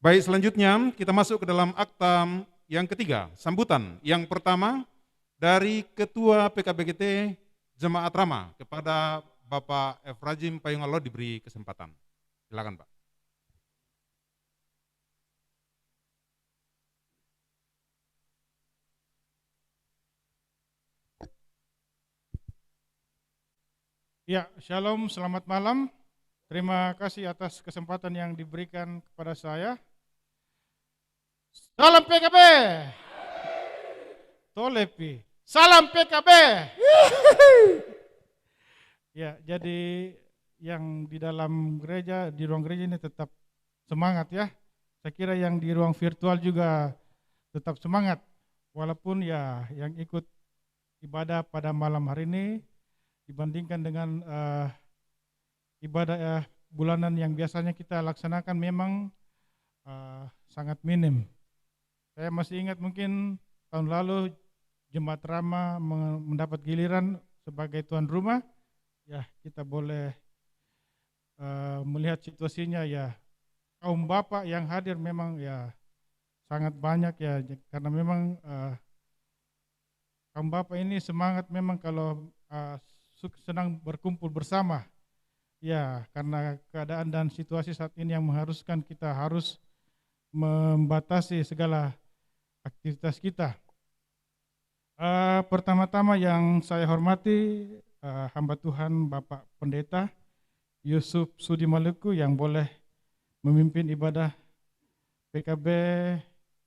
Baik, selanjutnya kita masuk ke dalam akta yang ketiga, sambutan. Yang pertama dari Ketua PKBGT Jemaat Rama kepada Bapak Efrajim Payungalo diberi kesempatan. Silakan Pak. Ya, shalom, selamat malam. Terima kasih atas kesempatan yang diberikan kepada saya. Salam PKB. Tolepi. Salam PKB. Ya, jadi yang di dalam gereja, di ruang gereja ini tetap semangat ya. Saya kira yang di ruang virtual juga tetap semangat. Walaupun ya yang ikut ibadah pada malam hari ini dibandingkan dengan ibadah bulanan yang biasanya kita laksanakan memang sangat minim. Saya masih ingat mungkin tahun lalu Jemaat Rama mendapat giliran sebagai tuan rumah, ya kita boleh melihat situasinya ya, kaum bapak yang hadir memang ya sangat banyak ya, karena memang kaum bapak ini semangat memang kalau senang berkumpul bersama. Ya, karena keadaan dan situasi saat ini yang mengharuskan kita harus membatasi segala aktivitas kita. Pertama-tama yang saya hormati hamba Tuhan Bapak Pendeta Yusuf Sudi Maliku yang boleh memimpin ibadah PKB,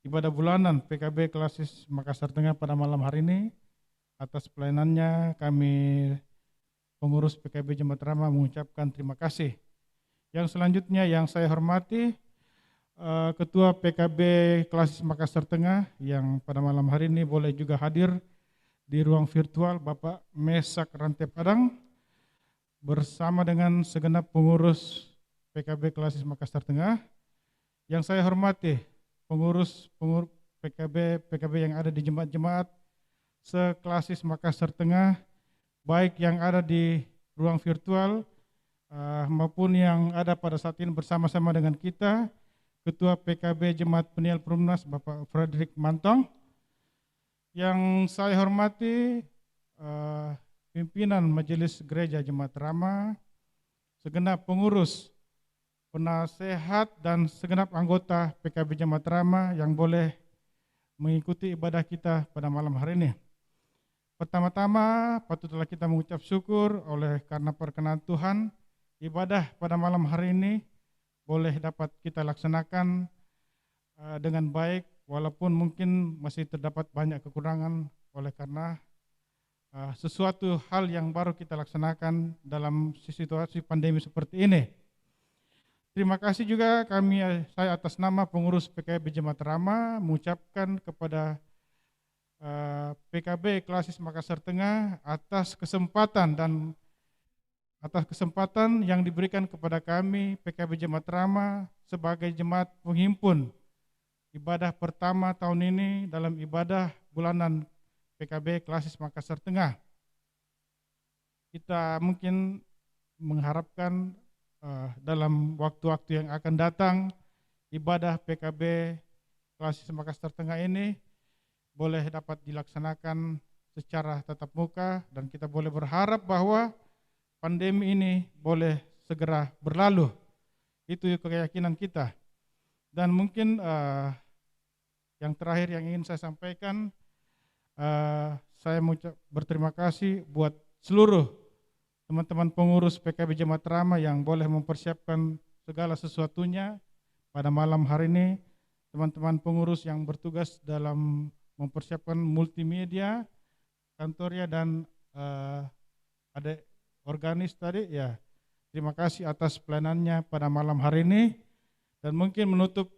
ibadah bulanan PKB Klasis Makassar Tengah pada malam hari ini. Atas pelayanannya kami pengurus PKB Jemaat Rama mengucapkan terima kasih. Yang selanjutnya yang saya hormati Ketua PKB Klasis Makassar Tengah yang pada malam hari ini boleh juga hadir di ruang virtual, Bapak Mesak Rantai Padang bersama dengan segenap pengurus PKB Klasis Makassar Tengah. Yang saya hormati pengurus PKB yang ada di jemaat-jemaat seklasis Makassar Tengah, baik yang ada di ruang virtual maupun yang ada pada saat ini bersama-sama dengan kita, Ketua PKB Jemaat Peniel Perumnas Bapak Frederick Mantong, yang saya hormati pimpinan Majelis Gereja Jemaat Rama, segenap pengurus, penasehat dan segenap anggota PKB Jemaat Rama yang boleh mengikuti ibadah kita pada malam hari ini. Pertama-tama patutlah kita mengucap syukur oleh karena perkenan Tuhan, ibadah pada malam hari ini boleh dapat kita laksanakan dengan baik, walaupun mungkin masih terdapat banyak kekurangan oleh karena sesuatu hal yang baru kita laksanakan dalam situasi pandemi seperti ini. Terima kasih juga saya atas nama pengurus PKB Jemaat Rama mengucapkan kepada PKB Klasis Makassar Tengah atas kesempatan yang diberikan kepada kami PKB Jemaat Rama sebagai jemaat penghimpun ibadah pertama tahun ini dalam ibadah bulanan PKB Klasis Makassar Tengah. Kita mungkin mengharapkan dalam waktu-waktu yang akan datang, ibadah PKB Klasis Makassar Tengah ini boleh dapat dilaksanakan secara tatap muka, dan kita boleh berharap bahwa pandemi ini boleh segera berlalu. Itu keyakinan kita. Dan mungkin yang terakhir yang ingin saya sampaikan, saya mau berterima kasih buat seluruh teman-teman pengurus PKB Jemaat Rama yang boleh mempersiapkan segala sesuatunya pada malam hari ini. Teman-teman pengurus yang bertugas dalam mempersiapkan multimedia, kantornya, dan ada organis tadi, ya. Terima kasih atas pelayanannya pada malam hari ini. Dan mungkin menutup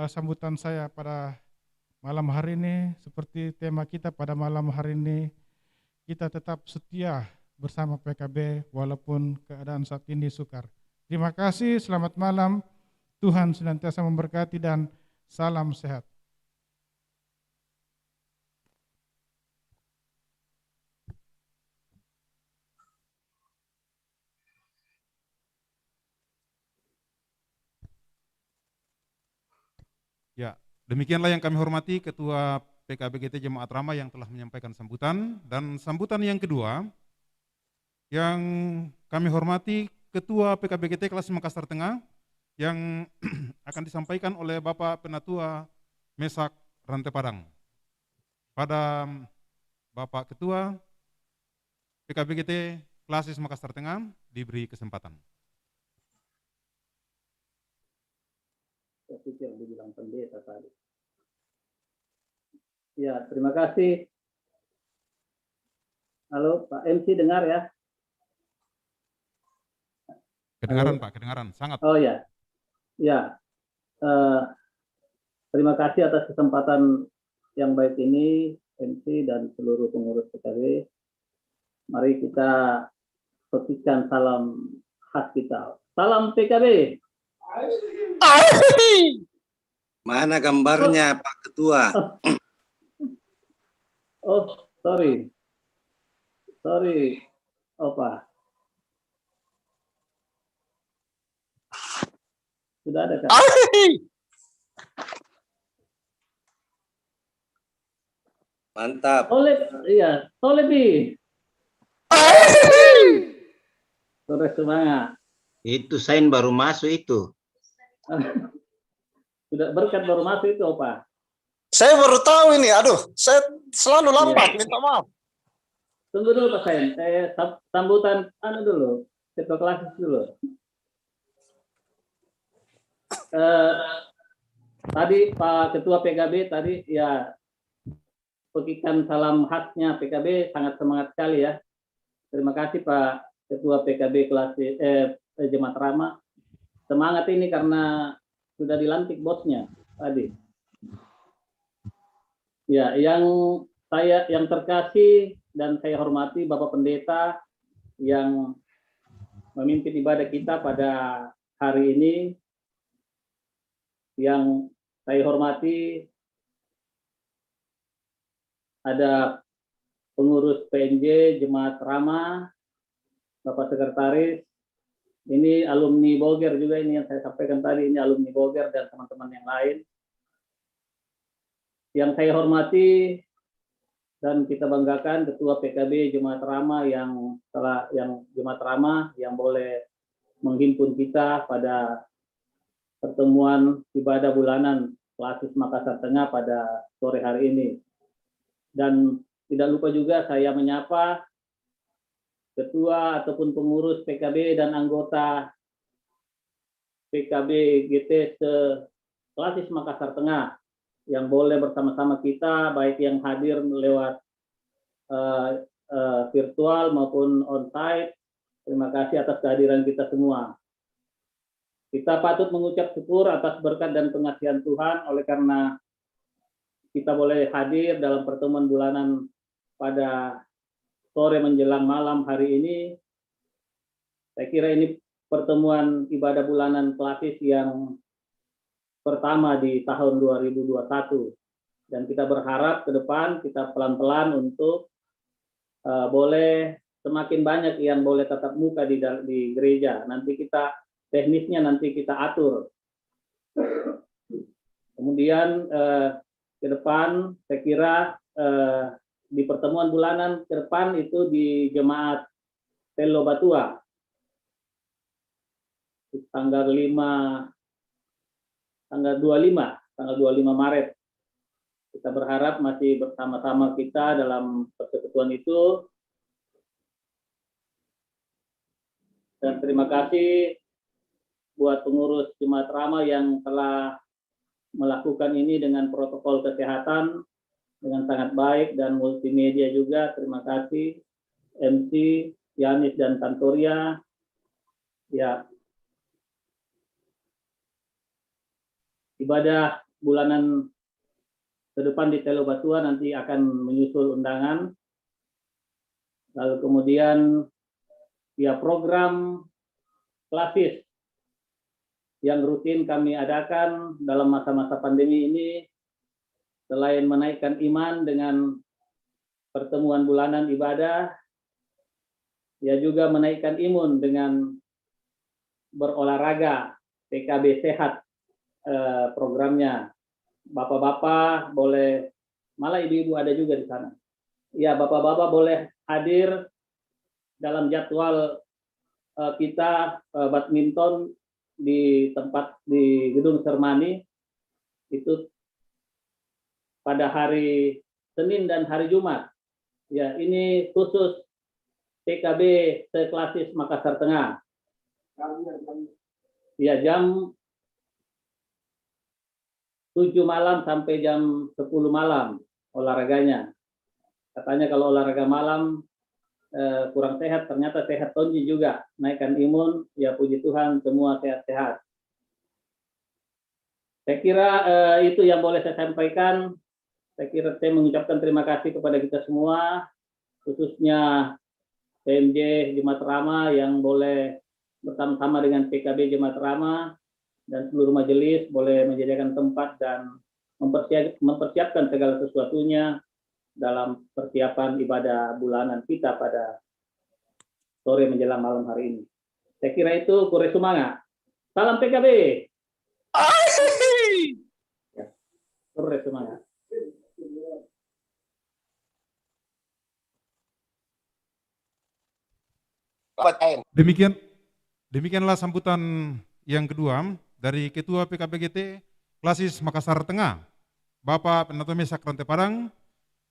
sambutan saya pada malam hari ini, seperti tema kita pada malam hari ini, kita tetap setia bersama PKB walaupun keadaan saat ini sukar. Terima kasih, selamat malam, Tuhan senantiasa memberkati dan salam sehat. Ya, demikianlah yang kami hormati Ketua PKBGT Jemaat Rama yang telah menyampaikan sambutan. Dan sambutan yang kedua yang kami hormati Ketua PKBGT Klasis Makassar Tengah yang akan disampaikan oleh Bapak Penatua Mesak Rantai Padang. Pada Bapak Ketua PKBGT Klasis Makassar Tengah diberi kesempatan. Saya pikir dibilang pendeta tadi. Ya, terima kasih. Halo, Pak MC dengar ya? Kedengaran. Halo. Pak, kedengaran, sangat. Oh ya, ya. Terima kasih atas kesempatan yang baik ini, MC dan seluruh pengurus PKB. Mari kita petikan salam khas kita. Salam PKB. Mana gambarnya, Pak Ketua? Oh, sorry. Pak. Sudah ada kan? Mantap. Tolebi. Sore semangat. Itu sign baru masuk itu. Sudah berkat baru masuk itu, Pak. Saya baru tahu ini. Aduh, saya selalu lambat. Minta maaf. Tunggu dulu Pak Sain. Saya sambutan dulu. Ketua Klasis dulu. Tadi Pak Ketua PKB tadi ya petikan salam khasnya PKB, sangat semangat sekali ya. Terima kasih Pak Ketua PKB Klasis Jemaat Rama. Semangat ini karena sudah dilantik bosnya tadi. Ya, yang terkasih dan saya hormati Bapak Pendeta yang memimpin ibadah kita pada hari ini. Yang saya hormati ada pengurus PNJ Jemaat Rama, Bapak Sekretaris, ini alumni Boger juga ini yang saya sampaikan tadi, ini alumni Boger dan teman-teman yang lain. Yang saya hormati dan kita banggakan Ketua PKB Jemaat Rama yang Jemaat Rama yang boleh menghimpun kita pada pertemuan ibadah bulanan Klasis Makassar Tengah pada sore hari ini. Dan tidak lupa juga saya menyapa ketua ataupun pengurus PKB dan anggota PKB GT Klasis Makassar Tengah yang boleh bersama-sama kita, baik yang hadir lewat virtual maupun on-site. Terima kasih atas kehadiran kita semua. Kita patut mengucap syukur atas berkat dan pengasihan Tuhan oleh karena kita boleh hadir dalam pertemuan bulanan pada sore menjelang malam hari ini. Saya kira ini pertemuan ibadah bulanan Klasis yang pertama di tahun 2021. Dan kita berharap ke depan kita pelan-pelan untuk boleh semakin banyak yang boleh tatap muka di gereja. Nanti kita teknisnya nanti kita atur. Kemudian ke depan saya kira di pertemuan bulanan ke depan itu di Jemaat Telo Batua tanggal 25 Maret. Kita berharap masih bersama-sama kita dalam persekutuan itu. Dan terima kasih buat pengurus Jemaat Rama yang telah melakukan ini dengan protokol kesehatan dengan sangat baik dan multimedia juga. Terima kasih MC, Yanis dan Tantoria. Ya. Ibadah bulanan ke depan di Telo Batua nanti akan menyusul undangan. Lalu kemudian ya program Klasis yang rutin kami adakan dalam masa-masa pandemi ini, selain menaikkan iman dengan pertemuan bulanan ibadah, ya juga menaikkan imun dengan berolahraga, PKB sehat programnya. Bapak-bapak boleh, malah ibu-ibu ada juga di sana. Ya, bapak-bapak boleh hadir dalam jadwal kita badminton di tempat di Gedung Sermani itu pada hari Senin dan hari Jumat. Ya, ini khusus PKB Klasis Makassar Tengah. Ya, jam 7 malam sampai jam 10 malam olahraganya. Katanya kalau olahraga malam kurang sehat, ternyata sehat tonji juga, naikkan imun, ya puji Tuhan semua sehat-sehat. Saya kira itu yang boleh saya sampaikan. Saya kira saya mengucapkan terima kasih kepada kita semua, khususnya PMJ Jemaat Rama yang boleh bersama-sama dengan PKB Jemaat Rama dan seluruh majelis boleh menjadikan tempat dan mempersiapkan segala sesuatunya dalam persiapan ibadah bulanan kita pada sore menjelang malam hari ini. Saya kira itu Kure Sumanga. Salam PKB. Ya, Kure Sumanga. Demikianlah sambutan yang kedua dari Ketua PKBGT Klasis Makassar Tengah, Bapak Penatomi Sakrante Padang.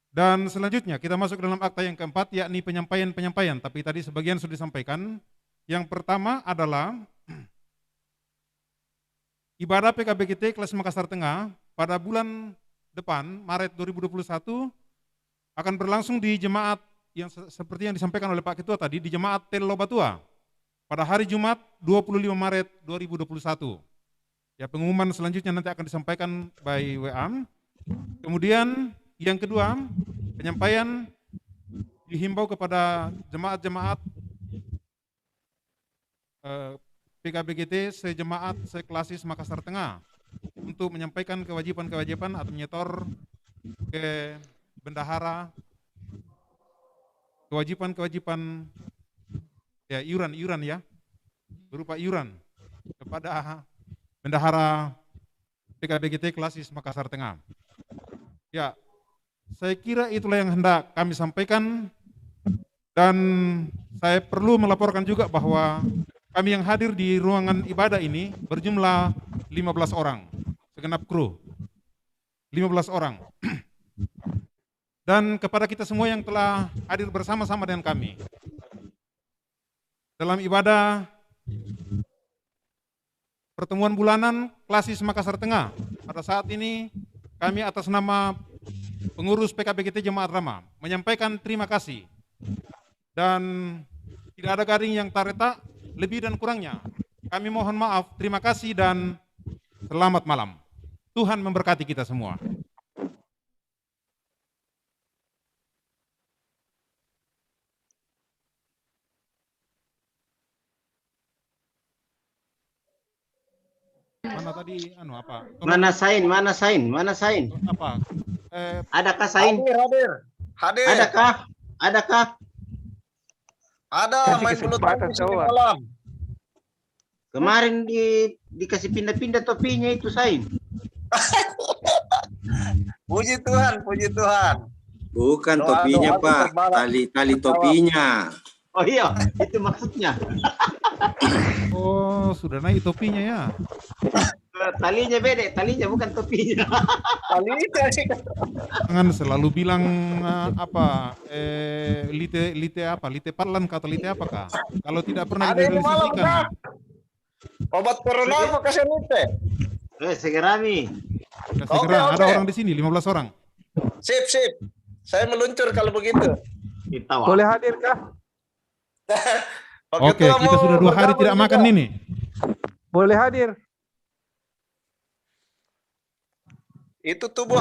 Dan selanjutnya kita masuk dalam akta yang keempat, yakni penyampaian. Tapi tadi sebagian sudah disampaikan. Yang pertama adalah ibadah PKBGT Klasis Makassar Tengah pada bulan depan, Maret 2021, akan berlangsung di jemaat yang seperti yang disampaikan oleh Pak Ketua tadi, di Jemaat Telo Batua pada hari Jumat 25 Maret 2021. Ya, pengumuman selanjutnya nanti akan disampaikan by WA. Kemudian yang kedua, penyampaian dihimbau kepada jemaat-jemaat PKBGT sejemaat seklasis Makassar Tengah untuk menyampaikan kewajiban-kewajiban atau menyetor ke bendahara kewajiban-kewajiban ya iuran ya, berupa iuran kepada Bendahara PKBGT Klasis Makassar Tengah. Ya, saya kira itulah yang hendak kami sampaikan, dan saya perlu melaporkan juga bahwa kami yang hadir di ruangan ibadah ini berjumlah 15 orang, segenap kru, 15 orang. Dan kepada kita semua yang telah hadir bersama-sama dengan kami dalam ibadah pertemuan bulanan Klasis Makassar Tengah, pada saat ini kami atas nama pengurus PKBGT Jemaat Rama menyampaikan terima kasih, dan tidak ada garing yang tak retak, lebih dan kurangnya kami mohon maaf, terima kasih, dan selamat malam. Tuhan memberkati kita semua. Mana tadi apa? Mana sain? Apa? Adakah sain? Hadir. Adakah? Ada main bulu tangkis di malam. Kemarin dikasih pindah-pindah topinya itu sain. Puji Tuhan. Bukan topinya, Pak. Tali topinya. Oh iya, itu maksudnya. Oh, sudah naik topinya ya. Talinya beda, talinya bukan topinya. Jangan selalu bilang lite parlan kata lite apakah? Kalau tidak pernah direalisasikan. Obat corona apa kasih lite? Segerami. Segera, ada orang di sini, 15 orang. Sip. Saya meluncur kalau begitu. Boleh hadir kah? Oke, kita sudah 2 hari tidak makan ini. Boleh hadir. Itu tubuh